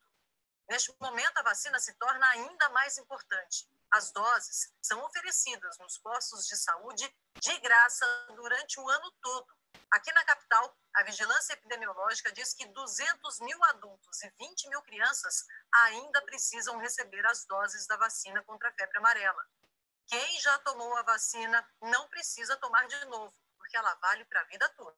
Neste momento, a vacina se torna ainda mais importante. As doses são oferecidas nos postos de saúde de graça durante o ano todo. Aqui na capital, a Vigilância Epidemiológica diz que 200 mil adultos e 20 mil crianças ainda precisam receber as doses da vacina contra a febre amarela. Quem já tomou a vacina não precisa tomar de novo, porque ela vale para a vida toda.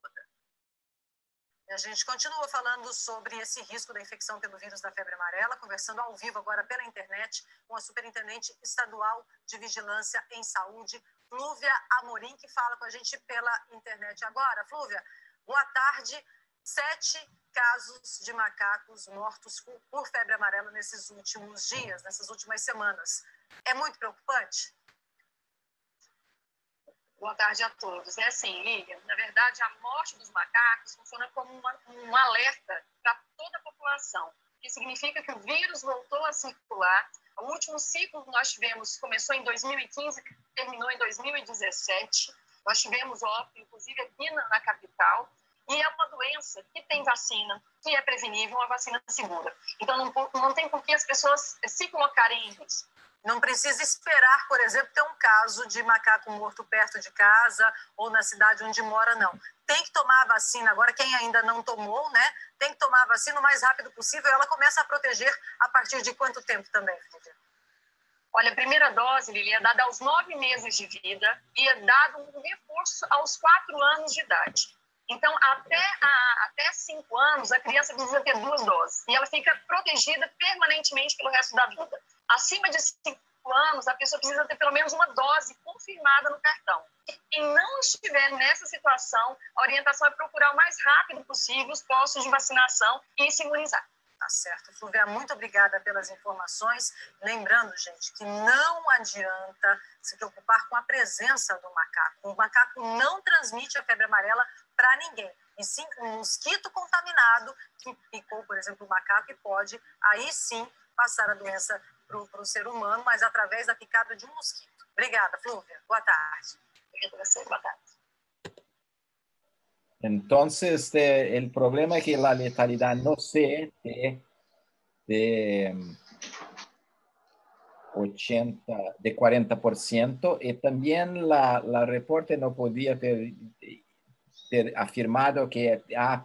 E a gente continua falando sobre esse risco da infecção pelo vírus da febre amarela, conversando ao vivo agora pela internet com a Superintendente Estadual de Vigilância em Saúde, Flúvia Amorim, que fala com a gente pela internet agora. Flúvia, boa tarde. 7 casos de macacos mortos por febre amarela nesses últimos dias, nessas últimas semanas. É muito preocupante? Boa tarde a todos. É assim, Lívia, na verdade, a morte dos macacos funciona como um alerta para toda a população, que significa que o vírus voltou a circular. O último ciclo que nós tivemos começou em 2015, terminou em 2017. Nós tivemos óbito, inclusive, aqui na capital, e é uma doença que tem vacina, que é prevenível, uma vacina segura. Então, não tem por que as pessoas se colocarem em risco. Não precisa esperar, por exemplo, ter um caso de macaco morto perto de casa ou na cidade onde mora, não. Tem que tomar a vacina. Agora, quem ainda não tomou, né, tem que tomar a vacina o mais rápido possível. Ela começa a proteger a partir de quanto tempo também, Flívia? Olha, a primeira dose, Lili, é dada aos 9 meses de vida e é dado um reforço aos 4 anos de idade. Então, até 5 anos, a criança precisa ter 2 doses. E ela fica protegida permanentemente pelo resto da vida. Acima de 5 anos, a pessoa precisa ter pelo menos uma dose confirmada no cartão. Quem não estiver nessa situação, a orientação é procurar o mais rápido possível os postos de vacinação e se imunizar. Tá certo, Flúvia, muito obrigada pelas informações. Lembrando, gente, que não adianta se preocupar com a presença do macaco. O macaco não transmite a febre amarela para ninguém. E sim, um mosquito contaminado que picou, por exemplo, o macaco e pode, aí sim, passar a doença para o ser humano, mas através da picada de um mosquito. Obrigada, Flúvia. Boa tarde. Obrigada a você. Boa tarde. Entonces, el problema es que la letalidad no sé de 40%, y también la reporte no podía ter afirmado que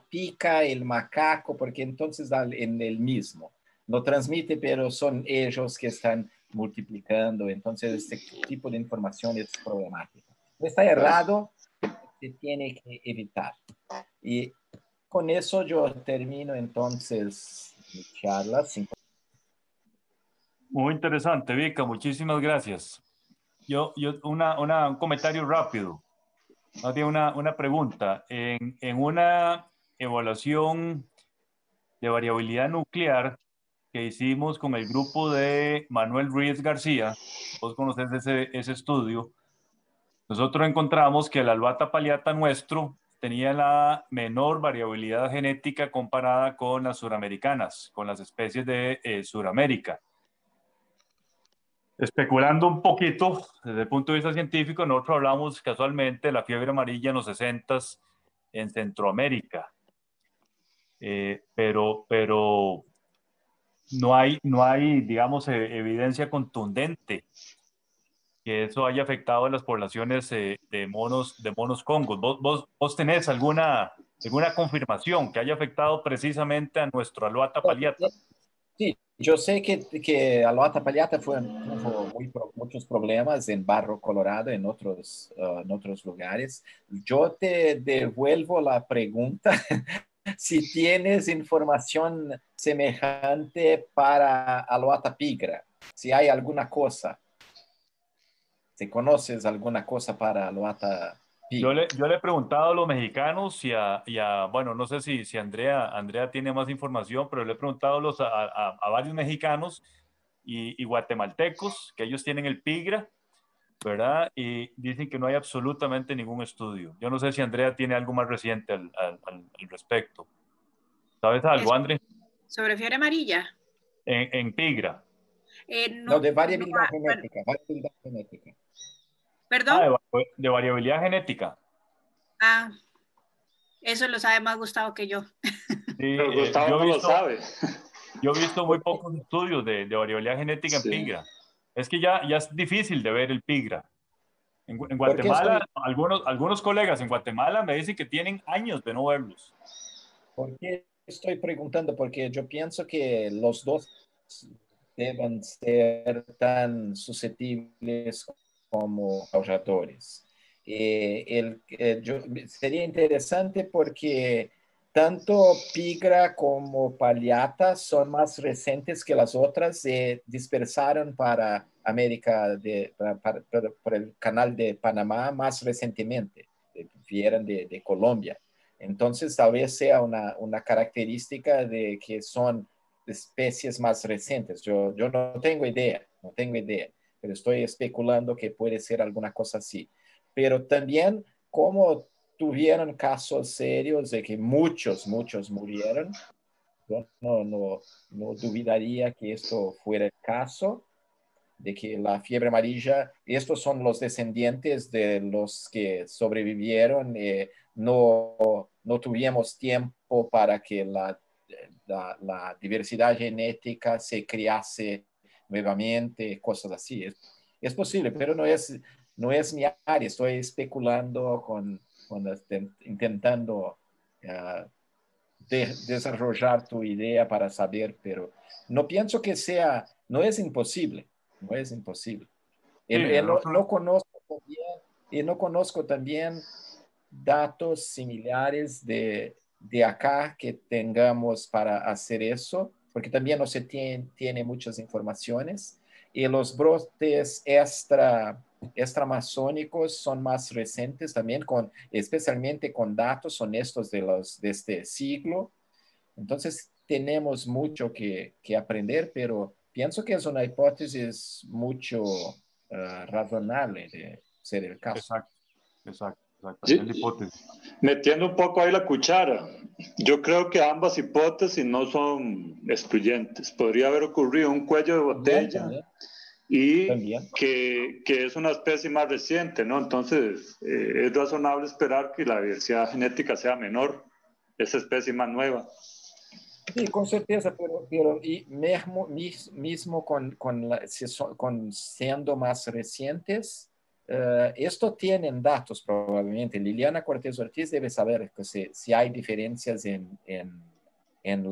pica el macaco, porque entonces en el mismo no transmite, pero son ellos que están multiplicando. Entonces, este tipo de información es problemática. Está errado, se tiene que evitar. Y con eso yo termino entonces mi charla. Muy interesante, Vika, muchísimas gracias. Un comentario rápido. No tiene una pregunta. En una evaluación de variabilidad nuclear, que hicimos con el grupo de Manuel Ruiz García, vos conocés ese estudio, nosotros encontramos que el Alouatta palliata nuestro tenía la menor variabilidad genética comparada con las suramericanas, con las especies de Suramérica. Especulando un poquito, desde el punto de vista científico, nosotros hablamos casualmente de la fiebre amarilla en los 60s en Centroamérica. Pero no hay, digamos, evidencia contundente que eso haya afectado a las poblaciones de monos congos. ¿Vos tenés alguna confirmación que haya afectado precisamente a nuestro Alouatta palliata? Sí, yo sé que Alouatta palliata tuvo muchos problemas en Barro Colorado, en otros lugares. Yo te devuelvo la pregunta si tienes información semejante para Alouatta pigra, si hay alguna cosa, si conoces alguna cosa para Alouatta Yo pigra. le he preguntado a los mexicanos bueno, no sé si Andrea tiene más información, pero le he preguntado a varios mexicanos y guatemaltecos, que ellos tienen el pigra, ¿verdad? Y dicen que no hay absolutamente ningún estudio. Yo no sé si Andrea tiene algo más reciente al respecto. ¿Sabes algo, André? Sobre fiebre amarilla. En pigra. No, de variabilidad bueno, genética, variabilidad genética. ¿Perdón? De variabilidad genética. Ah, eso lo sabe más Gustavo que yo. Sí, Pero Gustavo no lo sabe. yo he visto muy pocos estudios de variabilidad genética en Sí. pigra. Es que ya es difícil de ver el pigra. En ¿Por qué Guatemala, algunos colegas en Guatemala me dicen que tienen años de no verlos. ¿Por qué estoy preguntando? Porque yo pienso que los dos deben ser tan susceptibles como ahorradores. Sería interesante porque tanto Pigra como Palliata son más recientes que las otras. Se dispersaron para América, por el canal de Panamá más recientemente. Vieron de Colombia. Entonces, tal vez sea una característica de que son especies más recientes. Yo no tengo idea, pero estoy especulando que puede ser alguna cosa así. Pero también, como tuvieron casos serios de que muchos murieron, yo no dudaría que esto fuera el caso, de que la fiebre amarilla, estos son los descendientes de los que sobrevivieron, no tuvimos tiempo para que la diversidad genética se crease nuevamente, cosas así. Es posible, pero no es mi área. Estoy especulando intentando desarrollar tu idea para saber, pero no pienso que no es imposible, no es imposible. Sí, No conozco también datos similares de acá que tengamos para hacer eso, porque también no se tiene muchas informaciones. Y los brotes extramasónicos son más recientes también, especialmente con datos honestos de este siglo. Entonces, tenemos mucho que aprender, pero pienso que es una hipótesis mucho razonable de ser el caso. Exacto. Sí, Es la hipótesis. metiendo un poco ahí la cuchara, yo creo que ambas hipótesis no son excluyentes. Podría haber ocurrido un cuello de botella y También. que es una especie más reciente, ¿no? Entonces, es razonable esperar que la diversidad genética sea menor, esa especie más nueva. Sí, con certeza, pero y mismo con siendo más recientes, esto tienen datos probablemente. Liliana Cortés Ortiz debe saber que si hay diferencias en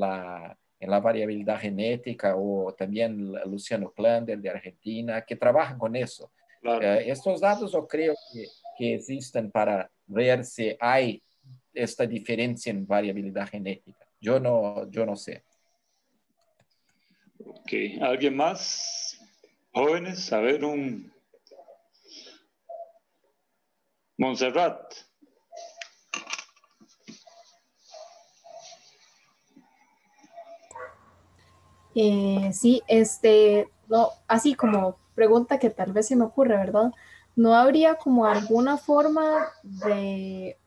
la variabilidad genética, o también Luciano Klander de Argentina, que trabajan con eso. Claro. Estos datos yo creo que existen para ver si hay esta diferencia en variabilidad genética. Yo no sé. Ok, ¿alguien más? Jóvenes, a ver, Montserrat. Sí, no, así como pregunta que tal vez se me ocurre, ¿verdad? ¿No habría como alguna forma de,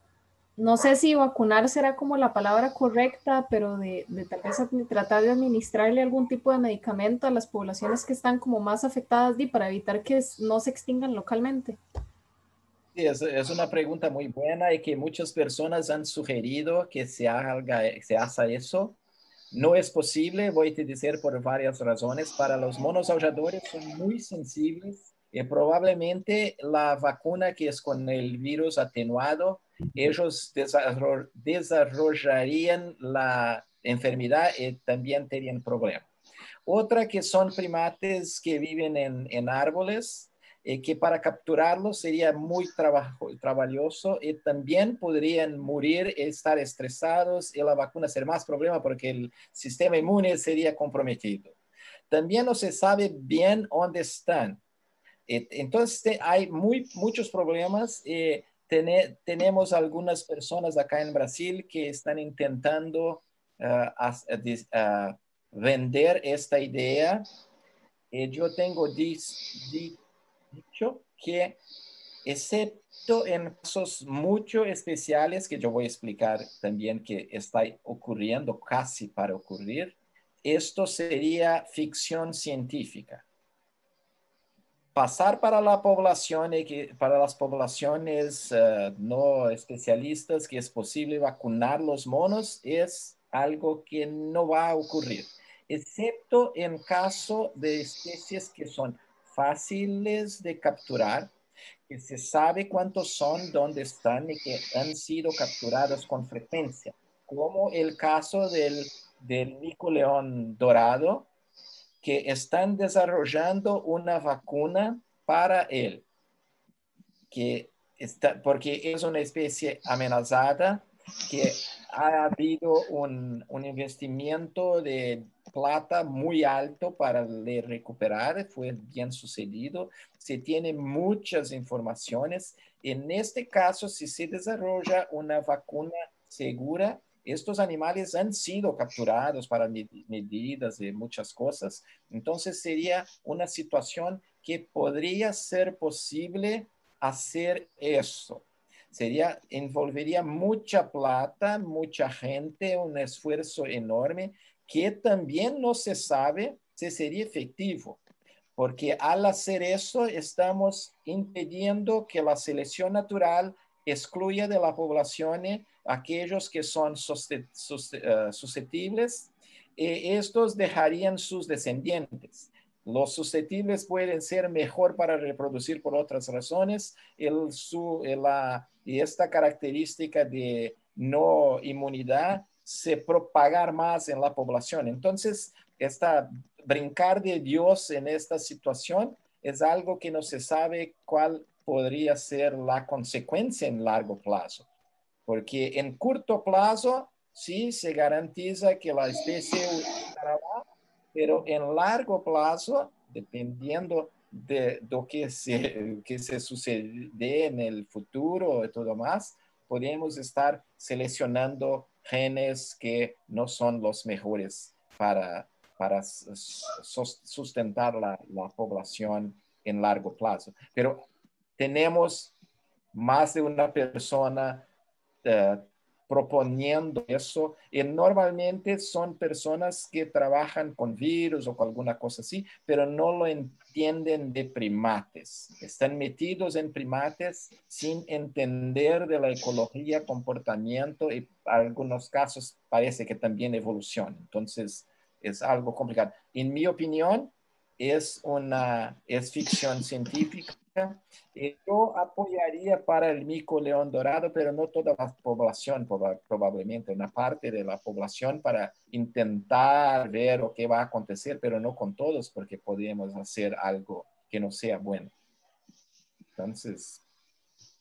no sé si vacunar será como la palabra correcta, pero de tal vez tratar de administrarle algún tipo de medicamento a las poblaciones que están como más afectadas para evitar que no se extingan localmente? Sí, es una pregunta muy buena y que muchas personas han sugerido que se haga eso. No es posible, voy a te decir por varias razones. Para los monos aulladores son muy sensibles y probablemente la vacuna que es con el virus atenuado, ellos desarrollarían la enfermedad y también tendrían problemas. Otra que son primates que viven en árboles, que para capturarlos sería muy trabajoso y también podrían morir, estar estresados y la vacuna ser más problema porque el sistema inmune sería comprometido. También no se sabe bien dónde están. Entonces hay muchos problemas. Tenemos algunas personas acá en Brasil que están intentando vender esta idea. Yo tengo dicho que, excepto en casos muy especiales, que yo voy a explicar también que está ocurriendo, casi para ocurrir, esto sería ficción científica. Pasar para la población para las poblaciones no especialistas que es posible vacunar los monos es algo que no va a ocurrir, excepto en caso de especies que son fáciles de capturar, que se sabe cuántos son, dónde están y que han sido capturados con frecuencia, como el caso del mico león dorado, que están desarrollando una vacuna para él, porque es una especie amenazada, que ha habido un investimiento de plata muy alto para le recuperar, fue bien sucedido, se tiene muchas informaciones. En este caso, si se desarrolla una vacuna segura, estos animales han sido capturados para medidas de muchas cosas, entonces sería una situación que podría ser posible hacer eso. Envolvería mucha plata, mucha gente, un esfuerzo enorme que también no se sabe si sería efectivo, porque al hacer eso estamos impidiendo que la selección natural excluya de la población aquellos que son susceptibles, y estos dejarían sus descendientes. Los susceptibles pueden ser mejor para reproducir por otras razones, y esta característica de no inmunidad se propagar más en la población. Entonces, brincar de Dios en esta situación es algo que no se sabe cuál podría ser la consecuencia en largo plazo, porque en corto plazo sí se garantiza que la especie estará, pero en largo plazo, dependiendo de lo que se sucede en el futuro y todo más, podemos estar seleccionando genes que no son los mejores para sustentar la población en largo plazo. Pero tenemos más de una persona proponiendo eso, y normalmente son personas que trabajan con virus o con alguna cosa así, pero no lo entienden de primates. Están metidos en primates sin entender de la ecología, comportamiento y en algunos casos parece que también evolución. Entonces es algo complicado. En mi opinión, es ficción científica. Yo apoyaría para el mico león dorado, pero no toda la población, probablemente una parte de la población, para intentar ver lo que va a acontecer, pero no con todos, porque podríamos hacer algo que no sea bueno. Entonces,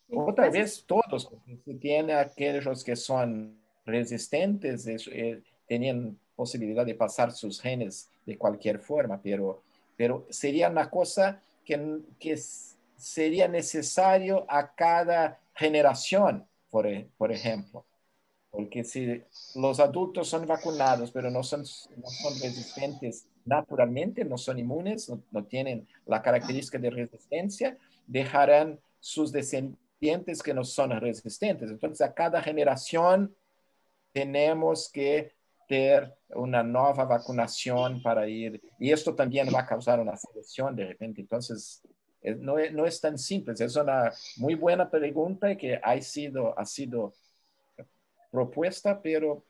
o tal vez todos, porque si tiene aquellos que son resistentes, tenían posibilidad de pasar sus genes de cualquier forma, pero sería una cosa que sería necesario a cada generación, por ejemplo. Porque si los adultos son vacunados, pero no son resistentes naturalmente no son inmunes, no tienen la característica de resistencia, dejarán sus descendientes que no son resistentes. Entonces, a cada generación tenemos que tener una nueva vacunación para ir, y esto también va a causar una selección de repente. Entonces, no es tan simple. Es una muy buena pregunta que ha sido propuesta, pero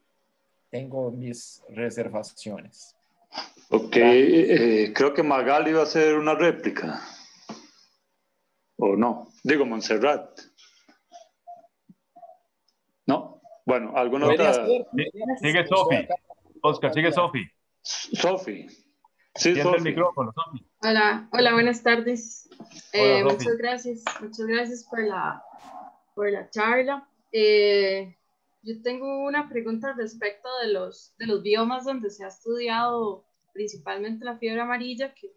tengo mis reservaciones. Ok, creo que Magali iba a hacer una réplica. ¿O no? Digo, Montserrat. ¿No? Bueno, ¿alguna otra? Sigue Sofi. Oscar, sigue Sofi. Sofi. Sí, Tiene el Sofi. micrófono, Sofi. Hola, buenas tardes. Hola, Sofi. Muchas gracias por la charla. Yo tengo una pregunta respecto de los biomas donde se ha estudiado principalmente la fiebre amarilla, que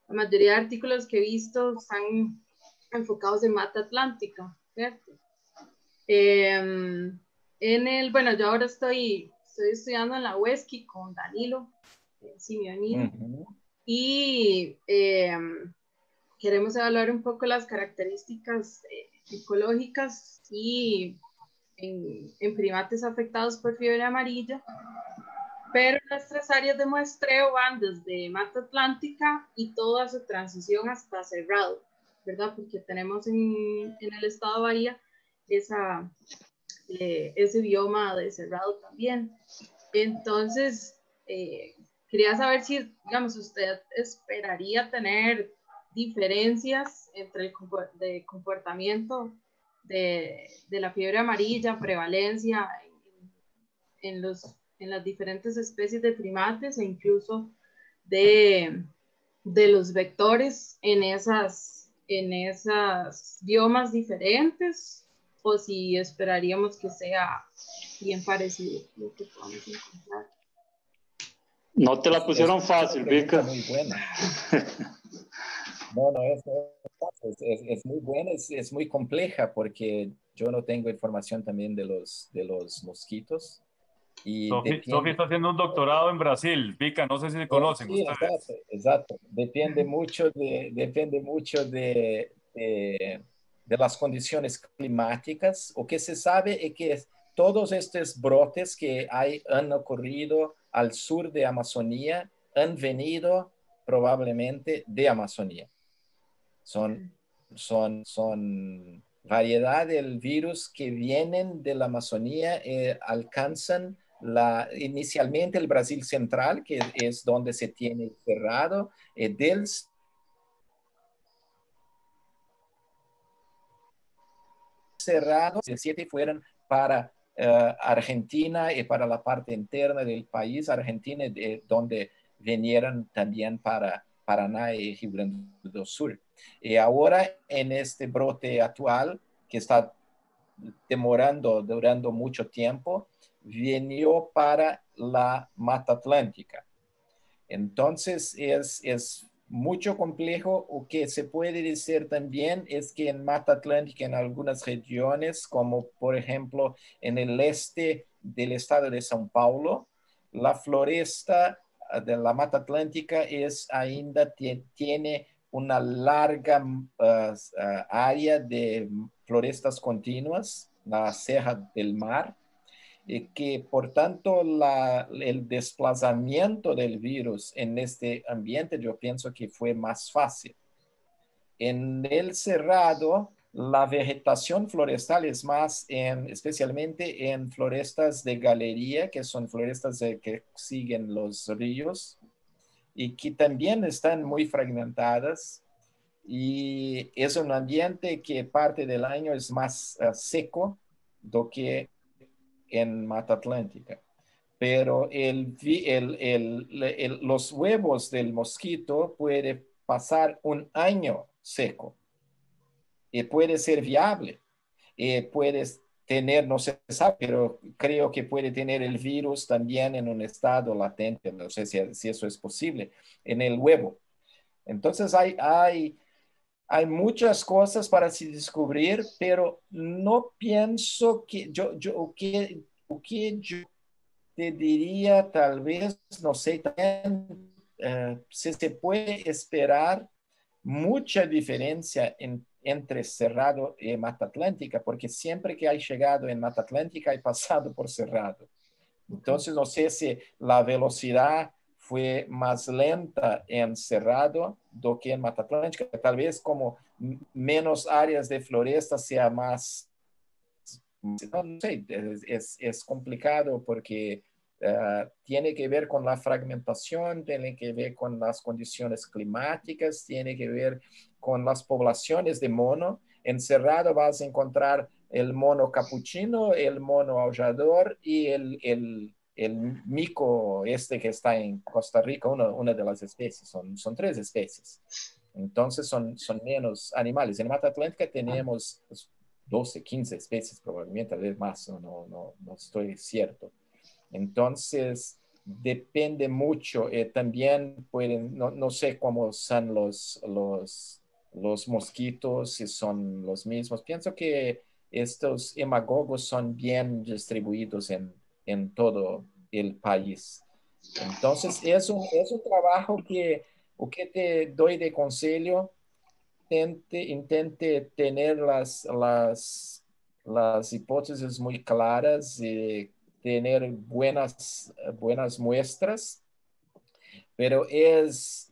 la mayoría de artículos que he visto están enfocados en mata atlántica, ¿cierto? Bueno, yo ahora estoy estudiando en la UESCI con Danilo Simeonino. Y queremos evaluar un poco las características ecológicas y en primates afectados por fiebre amarilla, pero nuestras áreas de muestreo van desde mata atlántica y toda su transición hasta cerrado, ¿verdad? Porque tenemos en el estado de Bahía ese bioma de cerrado también. Entonces, quería saber si, digamos, usted esperaría tener diferencias entre el comportamiento de la fiebre amarilla, prevalencia en las diferentes especies de primates e incluso de los vectores en esas biomas diferentes, o si esperaríamos que sea bien parecido lo que podemos encontrar. No te la pusieron fácil, Vika. Muy buena. No, es muy buena, es muy compleja porque yo no tengo información también de los mosquitos. Sofi está haciendo un doctorado en Brasil, Vika, no sé si se conocen sí, ustedes. Exacto. Depende mucho de las condiciones climáticas. O que se sabe es que todos estos brotes que han ocurrido al sur de Amazonía han venido probablemente de Amazonía. Son variedad del virus que vienen de la Amazonía, alcanzan inicialmente el Brasil central, que es donde se tiene cerrado, del cerrado, 7 fueron para Argentina y para la parte interna del país, Argentina, donde vinieron también para Paraná y Rio Grande do Sul. Y ahora en este brote actual, que está durando mucho tiempo, vino para la Mata Atlántica. Entonces es mucho complejo. O que se puede decir también es que en Mata Atlántica, en algunas regiones, como por ejemplo en el este del estado de São Paulo, la floresta de la Mata Atlántica tiene una larga área de florestas continuas, la Serra del Mar, que por tanto el desplazamiento del virus en este ambiente yo pienso que fue más fácil. En el cerrado, la vegetación florestal es más, especialmente en florestas de galería, que son florestas que siguen los ríos y que también están muy fragmentadas. Y es un ambiente que parte del año es más seco do que en Mata Atlántica. Pero los huevos del mosquito puede pasar un año seco y puede ser viable. Puedes tener, no se sabe, pero creo que puede tener el virus también en un estado latente, no sé si eso es posible, en el huevo. Entonces hay muchas cosas para descubrir, pero no pienso que yo te diría, tal vez, no sé, también si se puede esperar mucha diferencia entre Cerrado y Mata Atlántica, porque siempre que hay llegado en Mata Atlántica hay pasado por Cerrado. Entonces, no sé si la velocidad fue más lenta en Cerrado do que en Mata Atlántica. Tal vez como menos áreas de floresta sea más... No sé, es complicado porque tiene que ver con la fragmentación, tiene que ver con las condiciones climáticas, tiene que ver con las poblaciones de mono. En Cerrado vas a encontrar el mono capuchino, el mono aullador y el mico que está en Costa Rica, una de las especies. Son 3 especies. Entonces son menos animales. En Mata Atlántica tenemos 12, 15 especies probablemente, tal vez más, no estoy cierto. Entonces, depende mucho. También pueden, no sé cómo son los mosquitos, si son los mismos. Pienso que estos hemagogos son bien distribuidos en todo el país. Entonces, es un trabajo que te doy de consejo. Intente tener las hipótesis muy claras y tener buenas muestras, pero es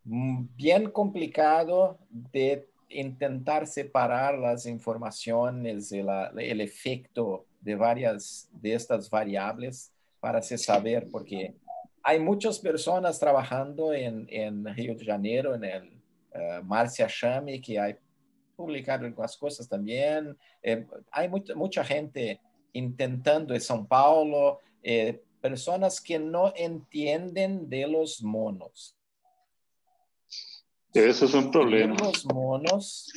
bien complicado de intentar separar las informaciones, el efecto de varias de estas variables para saber, porque hay muchas personas trabajando en Río de Janeiro, en el Marcia Chami, que ha publicado algunas cosas también. Hay mucha gente intentando en São Paulo, personas que no entienden de los monos. Eso es un problema. Los monos,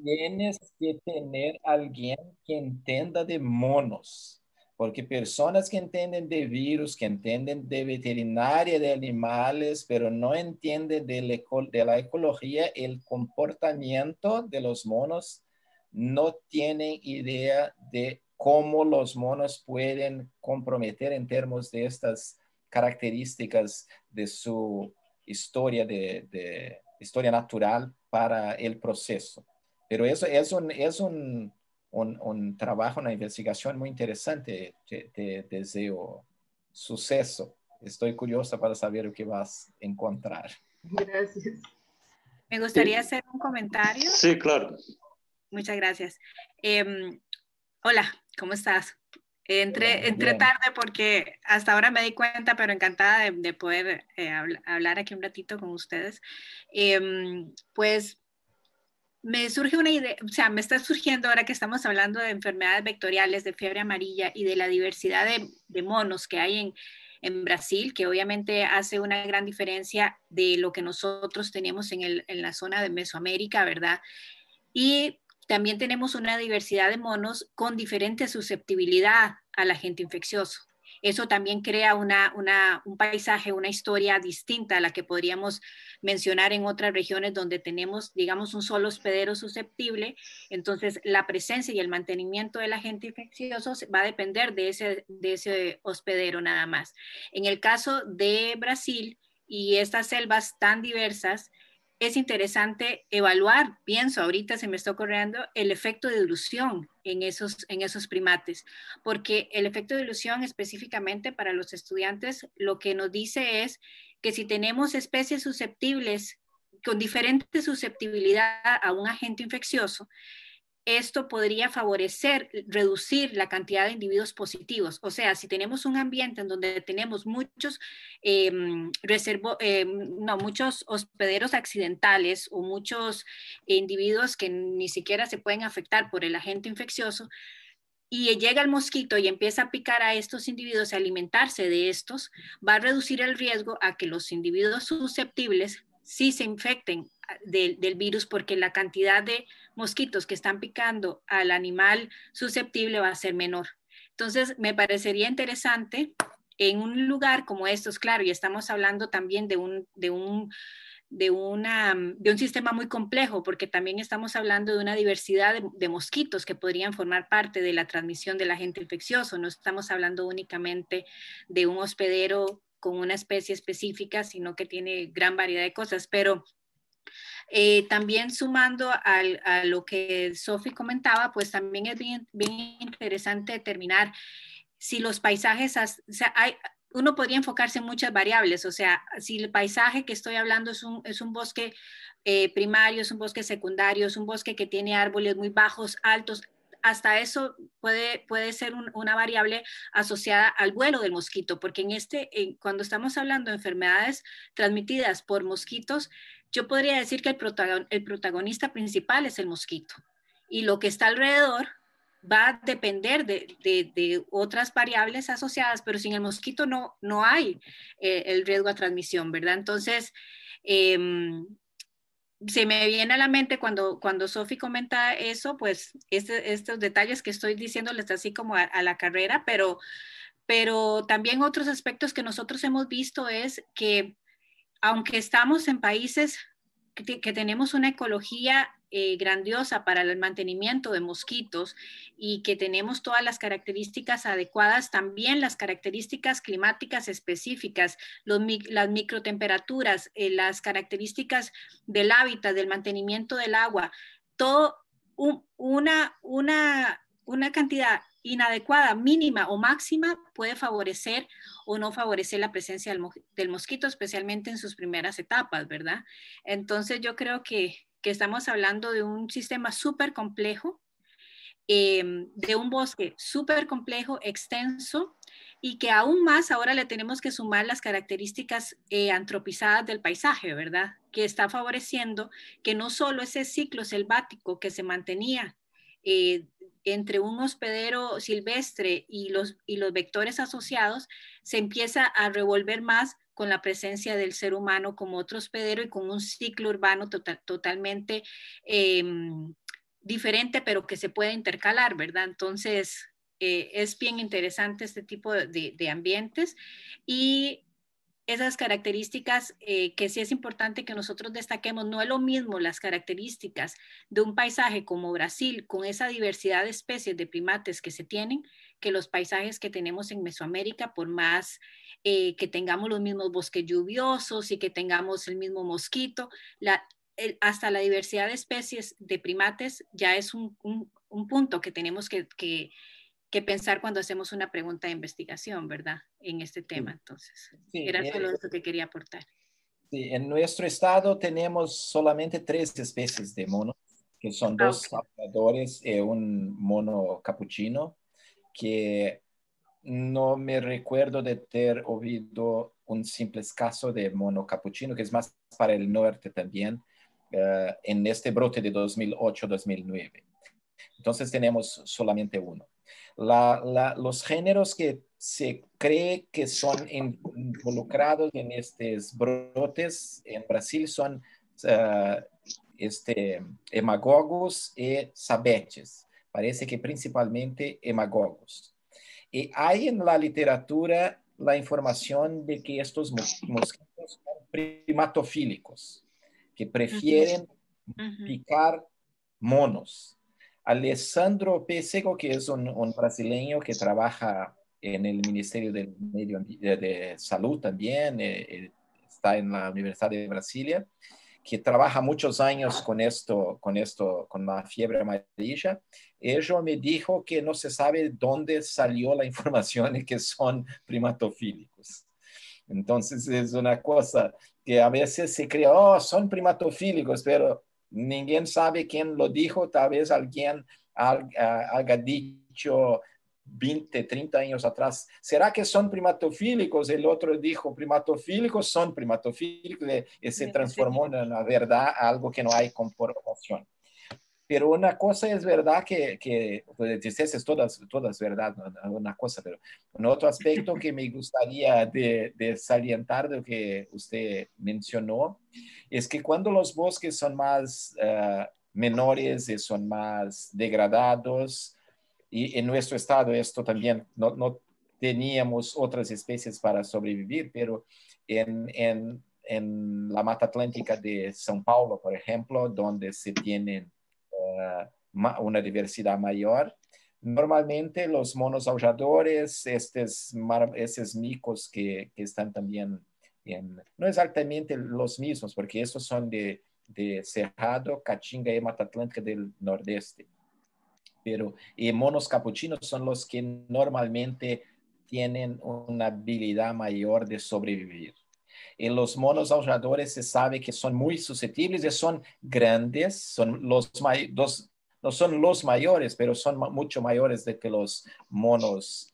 tienes que tener alguien que entienda de monos. Porque personas que entienden de virus, que entienden de veterinaria de animales, pero no entienden de la ecología, el comportamiento de los monos, no tienen idea de cómo los monos pueden comprometer en términos de estas características de su historia, de historia natural para el proceso. Pero eso es un trabajo, una investigación muy interesante. Te deseo suceso. Estoy curiosa para saber lo que vas a encontrar. Gracias. Me gustaría hacer un comentario. Sí, claro. Muchas gracias. Hola, ¿cómo estás? Entré tarde porque hasta ahora me di cuenta, pero encantada de poder hablar aquí un ratito con ustedes. Pues me surge una idea, o sea, me está surgiendo ahora que estamos hablando de enfermedades vectoriales, de fiebre amarilla y de la diversidad de monos que hay en Brasil, que obviamente hace una gran diferencia de lo que nosotros tenemos en la zona de Mesoamérica, ¿verdad? Y también tenemos una diversidad de monos con diferente susceptibilidad al agente infeccioso. Eso también crea un paisaje, una historia distinta a la que podríamos mencionar en otras regiones donde tenemos, digamos, un solo hospedero susceptible. Entonces, la presencia y el mantenimiento del agente infeccioso va a depender de ese hospedero nada más. En el caso de Brasil y estas selvas tan diversas, es interesante evaluar, pienso, ahorita se me está ocurriendo, el efecto de dilución en esos primates, porque el efecto de dilución específicamente para los estudiantes lo que nos dice es que si tenemos especies susceptibles, con diferente susceptibilidad a un agente infeccioso, esto podría favorecer, reducir la cantidad de individuos positivos. O sea, si tenemos un ambiente en donde tenemos muchos, muchos hospederos accidentales o muchos individuos que ni siquiera se pueden afectar por el agente infeccioso, y llega el mosquito y empieza a picar a estos individuos, a alimentarse de estos, va a reducir el riesgo a que los individuos susceptibles sí se infecten del virus, porque la cantidad de mosquitos que están picando al animal susceptible va a ser menor. Entonces, me parecería interesante en un lugar como estos, claro, y estamos hablando también de un sistema muy complejo, porque también estamos hablando de una diversidad de mosquitos que podrían formar parte de la transmisión del agente infeccioso. No estamos hablando únicamente de un hospedero con una especie específica, sino que tiene gran variedad de cosas. Pero también sumando a lo que Sophie comentaba, pues también es bien interesante determinar si los paisajes, o sea, uno podría enfocarse en muchas variables, o sea, si el paisaje que estoy hablando es un bosque primario, es un bosque secundario, es un bosque que tiene árboles muy bajos, altos, hasta eso puede ser una variable asociada al vuelo del mosquito, porque cuando estamos hablando de enfermedades transmitidas por mosquitos, yo podría decir que el protagonista principal es el mosquito y lo que está alrededor va a depender de otras variables asociadas, pero sin el mosquito no hay el riesgo a transmisión, ¿verdad? Entonces, se me viene a la mente cuando Sophie comenta eso, pues estos detalles que estoy diciéndoles así como a la carrera, pero también otros aspectos que nosotros hemos visto es que aunque estamos en países que tenemos una ecología grandiosa para el mantenimiento de mosquitos y que tenemos todas las características adecuadas, también las características climáticas específicas, las microtemperaturas, las características del hábitat, del mantenimiento del agua, todo una cantidad inadecuada, mínima o máxima puede favorecer o no favorecer la presencia del mosquito, especialmente en sus primeras etapas, ¿verdad? Entonces yo creo que estamos hablando de un sistema súper complejo, de un bosque súper complejo, extenso, y que aún más ahora le tenemos que sumar las características antropizadas del paisaje, ¿verdad? Que está favoreciendo que no solo ese ciclo selvático que se mantenía entre un hospedero silvestre y los vectores asociados, se empieza a revolver más con la presencia del ser humano como otro hospedero y con un ciclo urbano totalmente diferente, pero que se puede intercalar, ¿verdad? Entonces, es bien interesante este tipo de ambientes y esas características que sí es importante que nosotros destaquemos. No es lo mismo las características de un paisaje como Brasil, con esa diversidad de especies de primates que se tienen, que los paisajes que tenemos en Mesoamérica, por más que tengamos los mismos bosques lluviosos y que tengamos el mismo mosquito, hasta la diversidad de especies de primates ya es un punto que tenemos que pensar cuando hacemos una pregunta de investigación, ¿verdad? En este tema, entonces. Sí, era solo eso que quería aportar. Sí, en nuestro estado tenemos solamente 3 especies de monos, que son 2 salvadores y un mono capuchino, que no me recuerdo de ter oído un simple caso de mono capuchino, que es más para el norte también, en este brote de 2008-2009. Entonces tenemos solamente uno. Los géneros que se cree que son involucrados en estos brotes en Brasil son Hemagogus y Sabetes. Parece que principalmente Hemagogus. Y hay en la literatura la información de que estos mosquitos son primatofílicos, que prefieren picar monos. Alessandro Pêssego, que es un brasileño que trabaja en el Ministerio del de Salud también, está en la Universidad de Brasilia, que trabaja muchos años con la fiebre amarilla. Ellos me dijo que no se sabe dónde salió la información de que son primatofílicos. Entonces es una cosa que a veces se cree, oh, son primatofílicos, pero ninguém sabe quién lo dijo. Tal vez alguien haya dicho 20, 30 años atrás, ¿será que son primatofílicos? El otro dijo, primatofílicos son primatofílicos, y se transformó en la verdad algo que no hay comprobación. Pero una cosa es verdad que dices todas verdad, una cosa, pero un otro aspecto que me gustaría de salientar de lo que usted mencionó es que cuando los bosques son más menores y son más degradados, y en nuestro estado esto también no teníamos otras especies para sobrevivir, pero en la Mata Atlántica de São Paulo, por ejemplo, donde se tienen una diversidad mayor, normalmente los monos aulladores, estos micos que están también no exactamente los mismos, porque estos son de Cerrado, Caatinga y Mata Atlántica del Nordeste. Pero monos capuchinos son los que normalmente tienen una habilidad mayor de sobrevivir. En los monos aulladores se sabe que son muy susceptibles y son grandes, son no son los mayores, pero son mucho mayores de que los monos,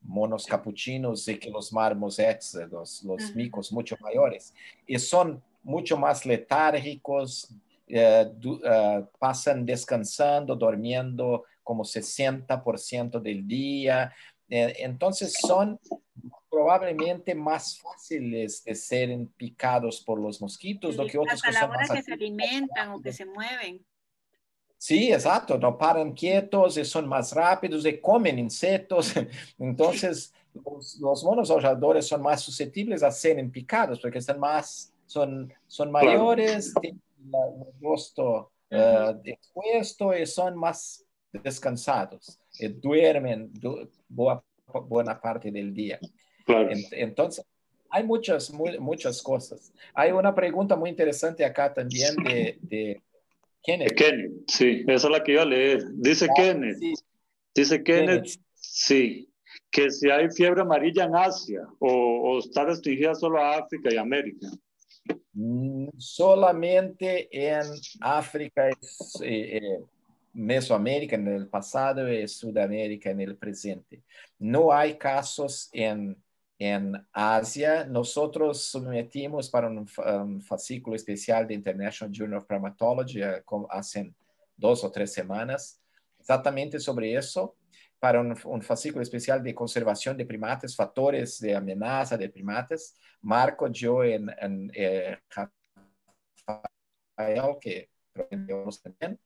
monos capuchinos y que los marmosets, los micos mucho mayores. Y son mucho más letárgicos, pasan descansando, durmiendo como 60% del día. Entonces son probablemente más fáciles de ser picados por los mosquitos do que otros que hasta la son hora más que se alimentan o que se mueven. Sí, exacto, no paran quietos y son más rápidos y comen insectos. Entonces, los monos aulladores son más susceptibles a ser picados porque son mayores, tienen el rostro expuesto y son más descansados. Duermen buena parte del día. Claro. Entonces, hay muchas cosas. Hay una pregunta muy interesante acá también de Kenneth. Kenneth, sí, esa es la que iba a leer. Dice Kenneth, Sí. dice Kenneth, sí, que si hay fiebre amarilla en Asia o está restringida solo a África y América. Solamente en África, Mesoamérica en el pasado y Sudamérica en el presente. No hay casos en Asia. Nosotros sometimos para un fascículo especial de International Journal of Primatology hace 2 o 3 semanas, exactamente sobre eso, para un fascículo especial de conservación de primates, factores de amenaza de primates. Marco, yo Rafael, que aprendemos también.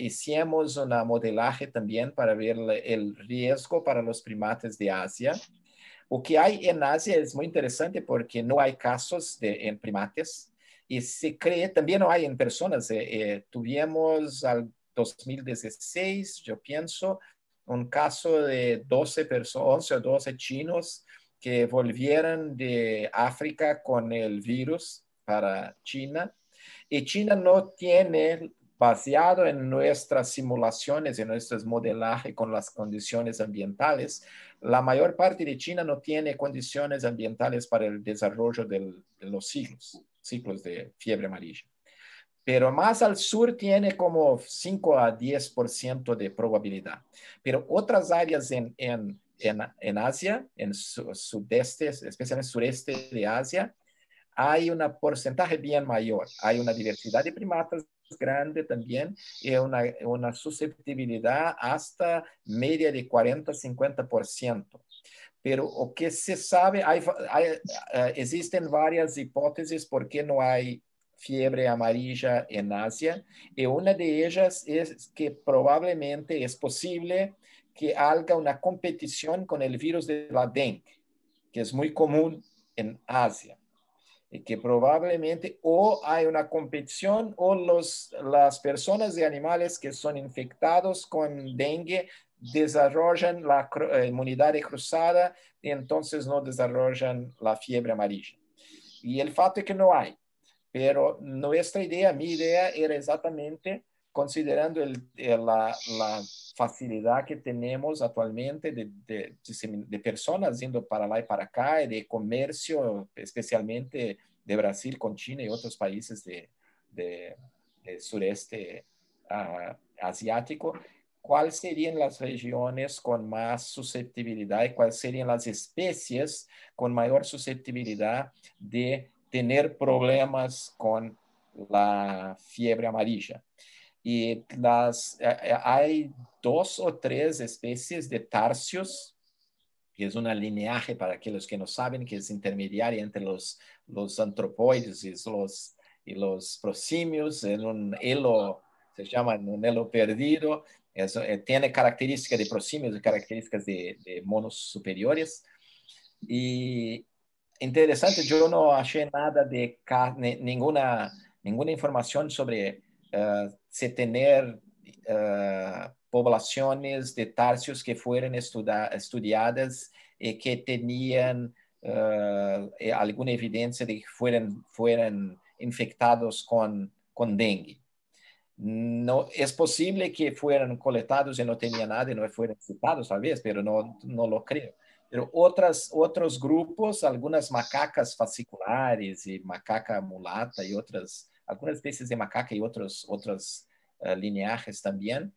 Hicimos un modelaje también para ver el riesgo para los primates de Asia. O que hay en Asia es muy interesante porque no hay casos en primates y se cree, también no hay en personas. Tuvimos al 2016, yo pienso, un caso de 11 o 12 chinos que volvieron de África con el virus para China. Y China no tiene, basado en nuestras simulaciones, en nuestros modelajes con las condiciones ambientales, la mayor parte de China no tiene condiciones ambientales para el desarrollo de los ciclos de fiebre amarilla. Pero más al sur tiene como 5 a 10% de probabilidad. Pero otras áreas en Asia, en sudeste, especialmente sureste de Asia, hay un porcentaje bien mayor. Hay una diversidad de primatas grande también y una susceptibilidad hasta media de 40-50%. Pero lo que se sabe, existen varias hipótesis por qué no hay fiebre amarilla en Asia, y una de ellas es que probablemente es posible que haya una competición con el virus de la dengue, que es muy común en Asia. Y que probablemente o hay una competición o las personas y animales que son infectados con dengue desarrollan la inmunidad cruzada y entonces no desarrollan la fiebre amarilla. Y el fato es que no hay. Pero mi idea era exactamente considerando la facilidad que tenemos actualmente de personas yendo para lá y para acá, y de comercio, especialmente de Brasil con China y otros países de sureste asiático. ¿Cuáles serían las regiones con más susceptibilidad y cuáles serían las especies con mayor susceptibilidad de tener problemas con la fiebre amarilla? Y hay 2 o 3 especies de tarsios, que es una lineaje para aquellos que no saben, que es intermediaria entre los antropoides y los prosimios, en un elo, se llama un elo perdido. Tiene características de prosimios y características de monos superiores. Y interesante, yo no achei nada ninguna información sobre se tener poblaciones de tarsios que fueran estudiadas y que tenían alguna evidencia de que fueran infectados con dengue. No, es posible que fueran colectados y no tenían nada y no fueran citados, tal vez, pero no lo creo. Pero otros grupos, algunas macacas fasciculares y macaca mulata y algunas especies de macaca y otros lineajes también.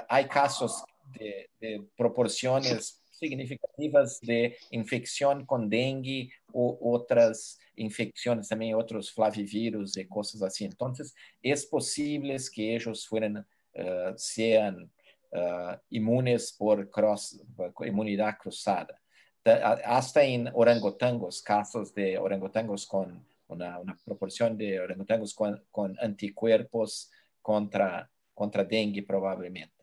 Hay casos de proporciones significativas de infección con dengue o otras infecciones también, otros flavivirus y cosas así. Entonces, es posible que ellos sean inmunes por inmunidad cruzada. Hasta en orangotangos, casos de orangotangos con una proporción de orangotangos con anticuerpos contra dengue probablemente.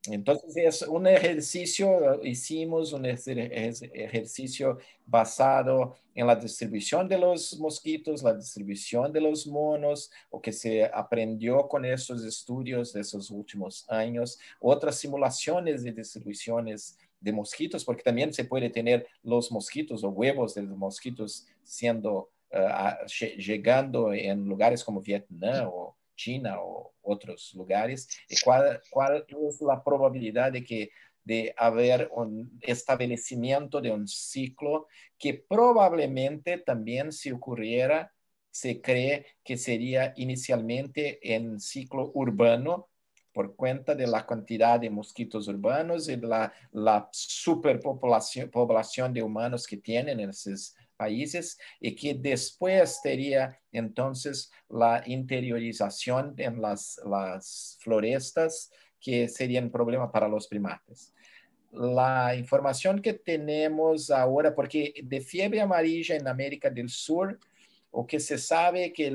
Entonces es un ejercicio, hicimos un ejercicio basado en la distribución de los mosquitos, la distribución de los monos, o que se aprendió con esos estudios de esos últimos años, otras simulaciones de distribuciones de mosquitos, porque también se puede tener los mosquitos o huevos de los mosquitos llegando en lugares como Vietnam o China o otros lugares, y cuál es la probabilidad de haber un establecimiento de un ciclo que probablemente también si ocurriera, se cree que sería inicialmente en ciclo urbano por cuenta de la cantidad de mosquitos urbanos y la superpoblación de humanos que tienen en esos países, y que después sería entonces la interiorización en las florestas, que sería un problema para los primates. La información que tenemos ahora, porque de fiebre amarilla en América del Sur, o que se sabe que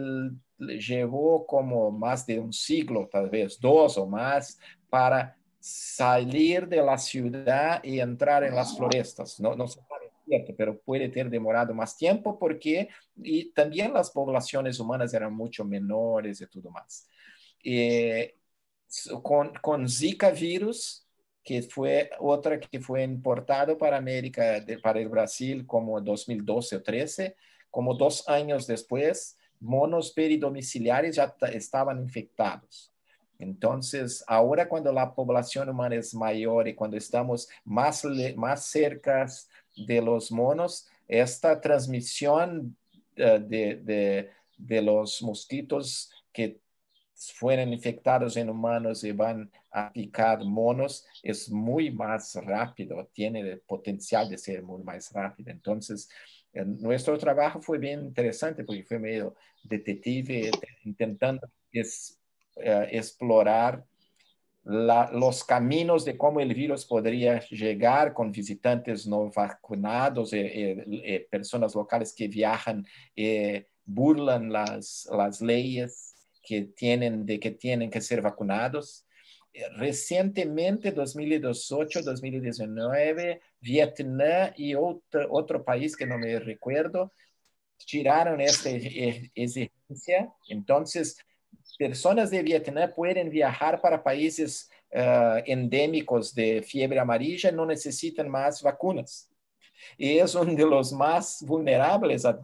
llevó como más de un siglo, tal vez 2 o más, para salir de la ciudad y entrar en las florestas. No se sabe cierto, pero puede ter demorado más tiempo porque y también las poblaciones humanas eran mucho menores y todo más. Con Zika virus, que fue otra que fue importado para América, para el Brasil como 2012 o 13, como 2 años después, monos peridomiciliares ya estaban infectados. Entonces, ahora cuando la población humana es mayor y cuando estamos más cerca de los monos, esta transmisión de los mosquitos que fueron infectados en humanos y van a picar monos es muy más rápido, tiene el potencial de ser muy más rápido. Entonces, nuestro trabajo fue bien interesante porque fue medio detective, intentando explorar los caminos de cómo el virus podría llegar con visitantes no vacunados, personas locales que viajan, burlan las leyes que tienen que ser vacunados. Recientemente, 2018, 2019, Vietnam y otro país que no me recuerdo, tiraron esta exigencia. Entonces, personas de Vietnam pueden viajar para países endémicos de fiebre amarilla, no necesitan más vacunas. Y es uno de los más vulnerables a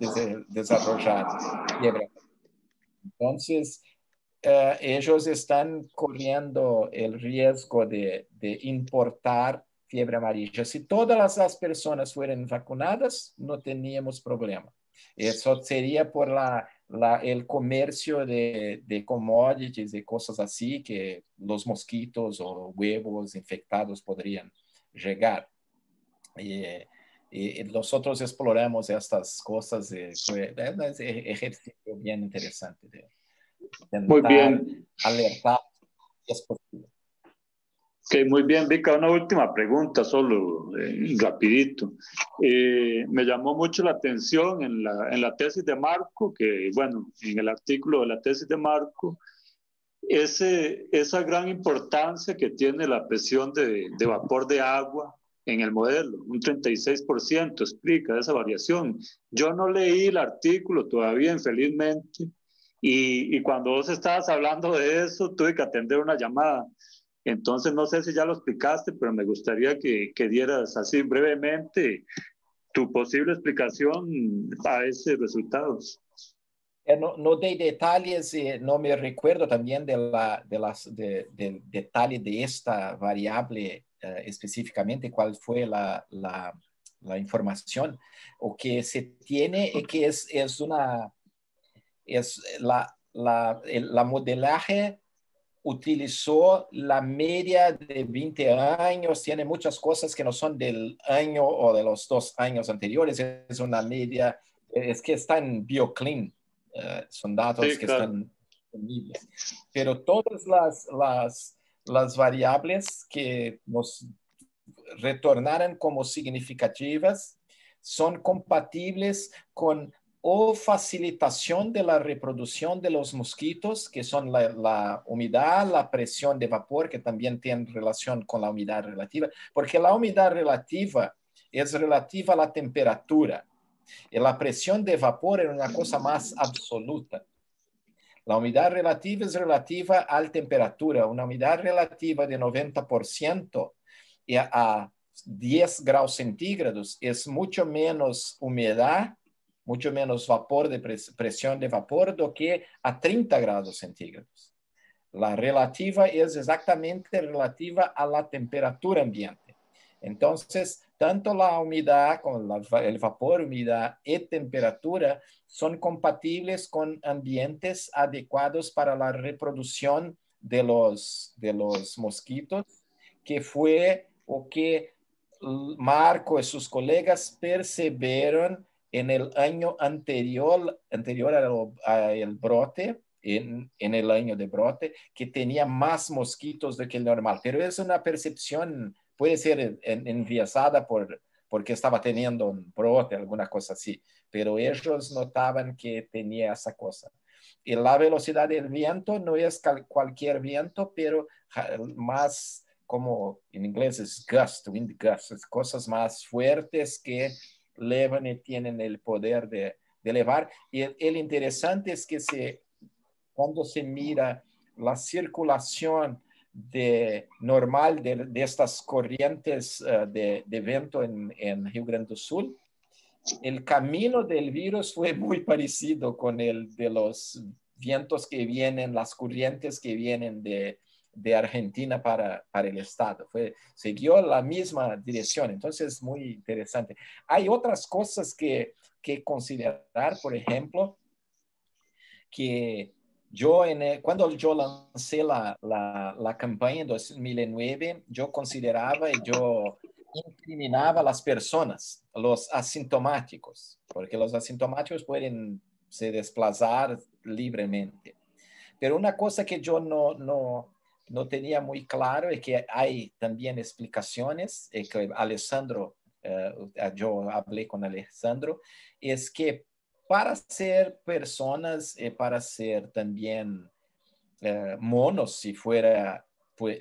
desarrollar fiebre. Entonces, ellos están corriendo el riesgo de importar fiebre amarilla. Si todas las personas fueran vacunadas, no teníamos problema. Eso sería por el comercio de commodities y cosas así que los mosquitos o huevos infectados podrían llegar. Y nosotros exploramos estas cosas. Fue un ejercicio bien interesante de muy bien. Alertar si es posible. Okay, muy bien, Vika, una última pregunta solo, rapidito. Me llamó mucho la atención en la tesis de Marco, que bueno, en el artículo de la tesis de Marco, esa gran importancia que tiene la presión de vapor de agua en el modelo, un 36% explica esa variación. Yo no leí el artículo todavía, infelizmente, Y cuando vos estabas hablando de eso, tuve que atender una llamada. Entonces, no sé si ya lo explicaste, pero me gustaría que dieras así brevemente tu posible explicación a ese resultado. No de detalles, no me recuerdo también del detalle de esta variable específicamente, cuál fue la información. O que se tiene es que la modelaje utilizó la media de 20 años, tiene muchas cosas que no son del año o de los 2 años anteriores, es una media, es que está en BioClean, son datos Sí, que claro. están disponibles. Pero todas las variables que nos retornaran como significativas son compatibles con o facilitación de la reproducción de los mosquitos, que son la humedad, la presión de vapor, que también tienen relación con la humedad relativa, porque la humedad relativa es relativa a la temperatura y la presión de vapor es una cosa más absoluta. La humedad relativa es relativa a la temperatura. Una humedad relativa de 90% a 10 grados centígrados es mucho menos humedad, mucho menos vapor de presión de vapor do que a 30 grados centígrados. La relativa es exactamente relativa a la temperatura ambiente. Entonces, tanto la humedad como el vapor, humedad y temperatura son compatibles con ambientes adecuados para la reproducción de los mosquitos, que fue o que Marco y sus colegas percibieron en el año anterior al brote, en el año de brote, que tenía más mosquitos do que el normal. Pero es una percepción, puede ser enviesada porque estaba teniendo un brote, alguna cosa así, pero ellos notaban que tenía esa cosa. Y la velocidad del viento no es cualquier viento, pero más como en inglés es gust, wind gust, es cosas más fuertes que elevan y tienen el poder de elevar. Y el interesante es que cuando se mira la circulación normal de estas corrientes de viento en Rio Grande do Sul, el camino del virus fue muy parecido con el de los vientos que vienen, las corrientes que vienen de Argentina para el estado. Siguió la misma dirección, entonces es muy interesante. Hay otras cosas que considerar, por ejemplo, que cuando yo lancé la campaña en 2009, yo consideraba y yo incriminaba a las personas, los asintomáticos, porque los asintomáticos pueden se desplazar libremente. Pero una cosa que yo no tenía muy claro y que hay también explicaciones, que Alessandro, yo hablé con Alessandro, es que para ser personas y para ser también monos, si fuera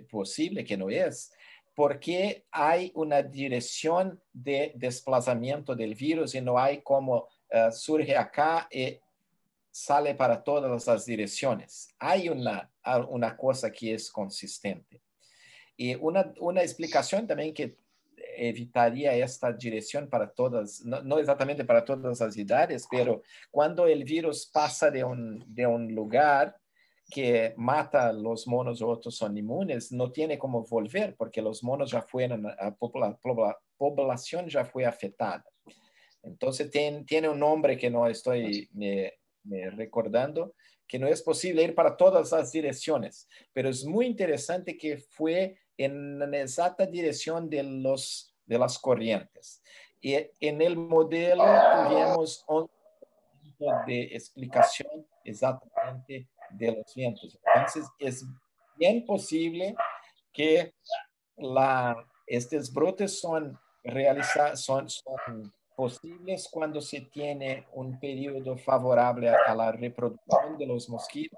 posible, que no es, porque hay una dirección de desplazamiento del virus y no hay como surge acá y sale para todas las direcciones. Hay una cosa que es consistente. Y una explicación también que evitaría esta dirección para todas, no exactamente para todas las edades, pero cuando el virus pasa de un lugar que mata a los monos o otros son inmunes, no tiene cómo volver porque los monos ya fueron, la población ya fue afectada. Entonces tiene un nombre que no estoy recordando, que no es posible ir para todas las direcciones, pero es muy interesante que fue en la exacta dirección de las corrientes. Y en el modelo tuvimos un punto de explicación exactamente de los vientos. Entonces, es bien posible que estos brotes son posibles cuando se tiene un periodo favorable a la reproducción de los mosquitos.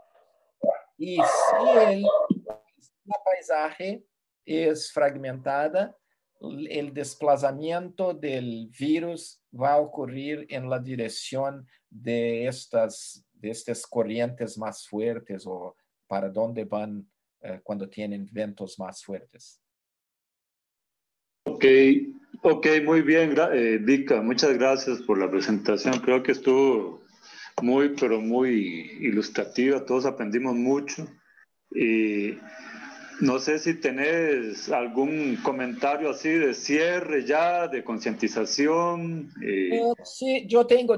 Y si la paisaje es fragmentada, el desplazamiento del virus va a ocurrir en la dirección de estas de estas corrientes más fuertes o para dónde van cuando tienen vientos más fuertes. Ok, muy bien, Vika, muchas gracias por la presentación. Creo que estuvo muy, pero muy ilustrativa. Todos aprendimos mucho. Y no sé si tenés algún comentario así de cierre ya, de concientización. Sí, yo tengo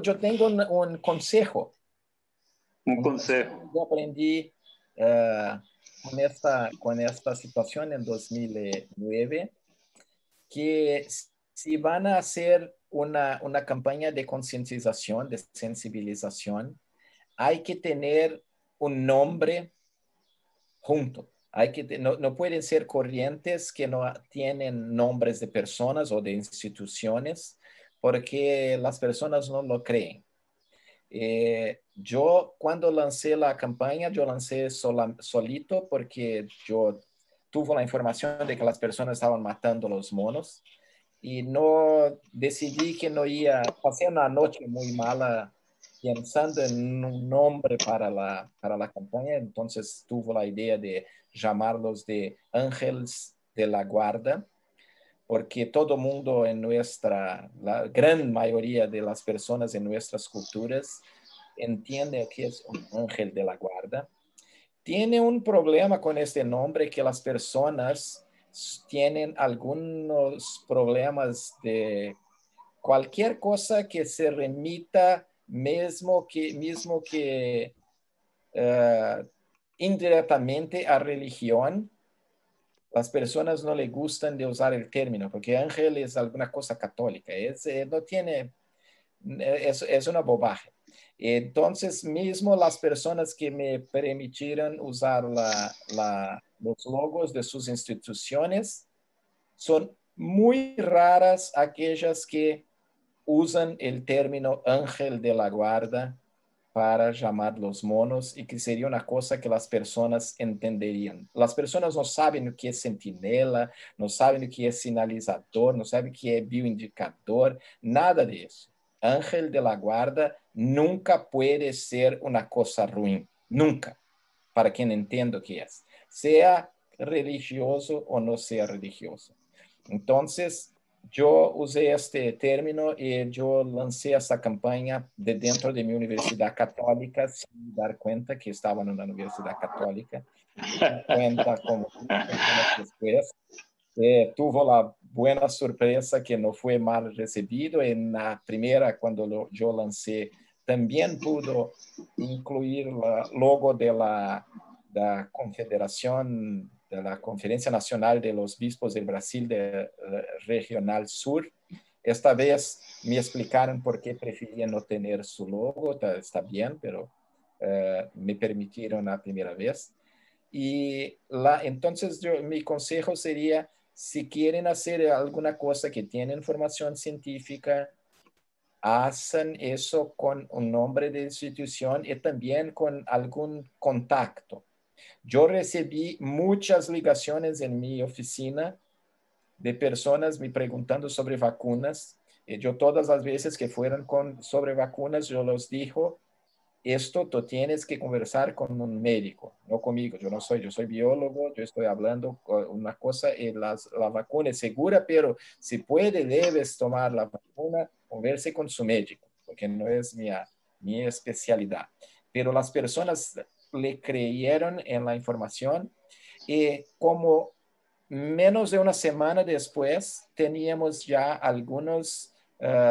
un consejo. Un consejo. Yo aprendí con esta situación en 2009 que si van a hacer una campaña de concientización, de sensibilización, hay que tener un nombre junto. No pueden ser corrientes que no tienen nombres de personas o de instituciones porque las personas no lo creen. Yo cuando lancé la campaña, yo lancé solito porque yo tuve la información de que las personas estaban matando los monos y no decidí que no iba, pasé una noche muy mala pensando en un nombre para la campaña, entonces tuve la idea de llamarlos de Ángeles de la Guarda, porque todo mundo la gran mayoría de las personas en nuestras culturas entiende que es un ángel de la guarda. Tiene un problema con este nombre que las personas tienen algunos problemas de cualquier cosa que se remita mismo que indirectamente a religión. Las personas no les gustan de usar el término porque ángel es alguna cosa católica. No tiene, es una bobaje. Entonces, mismo las personas que me permitieron usar los logos de sus instituciones son muy raras aquellas que usan el término ángel de la guarda para llamar los monos y que sería una cosa que las personas entenderían. Las personas no saben lo que es centinela, no saben lo que es sinalizador, no saben qué es bioindicador, nada de eso. Ángel de la guarda nunca puede ser una cosa ruin, nunca, para quien entienda qué es, sea religioso o no sea religioso. Entonces, yo usé este término y yo lancé esta campaña de dentro de mi universidad católica sin dar cuenta que estaba en una universidad católica. Me di cuenta como después. Tuvo la buena sorpresa que no fue mal recibido. En la primera, cuando yo lancé, también pudo incluir el logo de la Confederación, de la Conferencia Nacional de los Bispos del Brasil Regional Sur. Esta vez me explicaron por qué preferían no tener su logo. Está bien, pero me permitieron la primera vez. Y entonces mi consejo sería, si quieren hacer alguna cosa que tiene información científica, hacen eso con un nombre de institución y también con algún contacto. Yo recibí muchas ligaciones en mi oficina de personas me preguntando sobre vacunas. Yo todas las veces que fueron sobre vacunas, yo les digo, esto tú tienes que conversar con un médico, no conmigo. Yo soy biólogo, yo estoy hablando una cosa, la vacuna es segura, pero si puede, debes tomar la vacuna, converse con su médico, porque no es mi especialidad. Pero las personas le creyeron en la información y como menos de una semana después teníamos ya algunos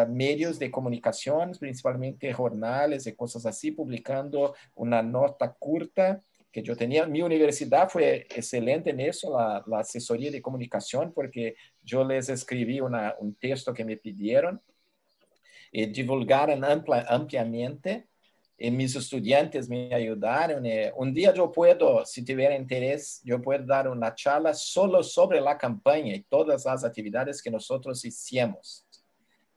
medios de comunicación, principalmente jornales y cosas así, publicando una nota corta que yo tenía. Mi universidad fue excelente en eso, la asesoría de comunicación, porque yo les escribí un texto que me pidieron y divulgaron ampliamente. Y mis estudiantes me ayudaron. Un día yo puedo, si tuviera interés, yo puedo dar una charla solo sobre la campaña y todas las actividades que nosotros hicimos,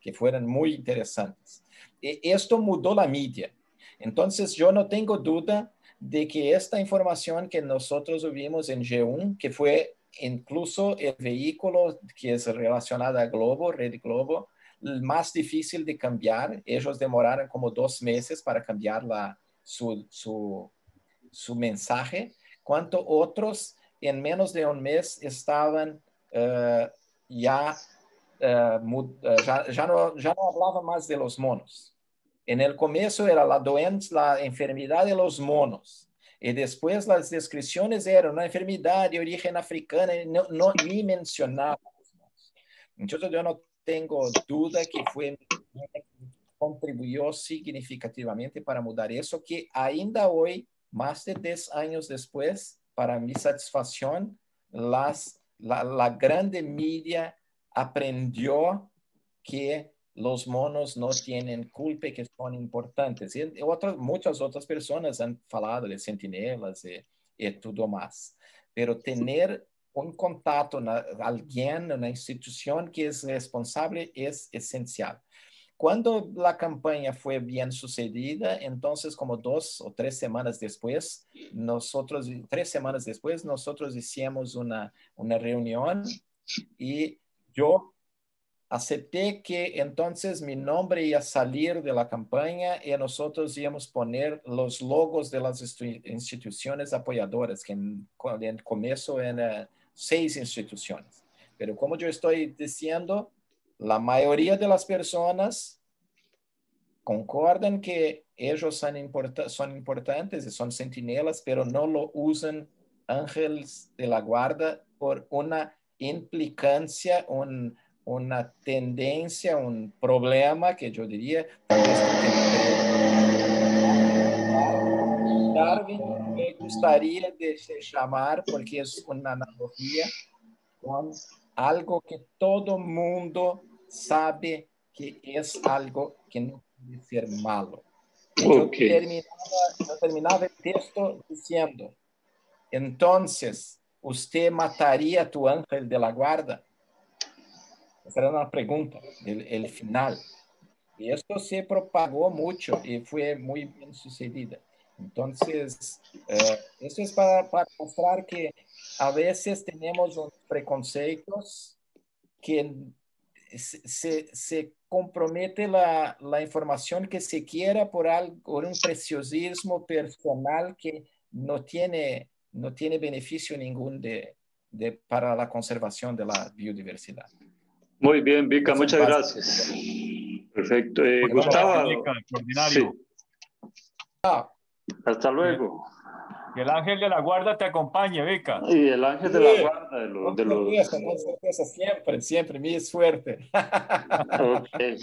que fueron muy interesantes. Y esto mudó la media. Entonces, yo no tengo duda de que esta información que nosotros vimos en G1, que fue incluso el vehículo que es relacionado a Globo, Red Globo, el más difícil de cambiar. Ellos demoraron como 2 meses para cambiar su mensaje, cuanto otros en menos de un mes estaban ya no hablaban más de los monos. En el comienzo era la enfermedad de los monos. Y después las descripciones eran una enfermedad de origen africano, ni mencionaba los monos. Entonces yo no tengo duda que contribuyó significativamente para mudar eso, que ainda hoy, más de 10 años después, para mi satisfacción, la grande media aprendió que los monos no tienen culpa y que son importantes. Y muchas otras personas han hablado de centinelas y todo más. Pero tener un contacto, alguien, una institución que es responsable es esencial. Cuando la campaña fue bien sucedida, entonces como 2 o 3 semanas después, nosotros hicimos una reunión y yo acepté que entonces mi nombre iba a salir de la campaña y nosotros íbamos a poner los logos de las instituciones apoyadoras, que en comienzo eran 6 instituciones. Pero como yo estoy diciendo, la mayoría de las personas concordan que ellos son importantes y son centinelas, pero no lo usan ángeles de la guarda por una implicancia, una tendencia, un problema que yo diría, Darwin me gustaría de llamar, porque es una analogía con algo que todo mundo sabe que es algo que no puede ser malo. Okay. Yo terminaba el texto diciendo, entonces, ¿usted mataría a tu ángel de la guarda? Esa era una pregunta, el final. Y esto se propagó mucho y fue muy bien sucedida. Entonces, eso es para mostrar que a veces tenemos unos preconceptos que se compromete la información que se quiera por un preciosismo personal que no tiene beneficio ningún para la conservación de la biodiversidad. Muy bien, Vika, muchas gracias. Perfecto. Gustavo. Sí. Hasta luego. Que el ángel de la guarda te acompañe, Vika. Y el ángel de la guarda Con certeza, siempre, mi suerte. Okay.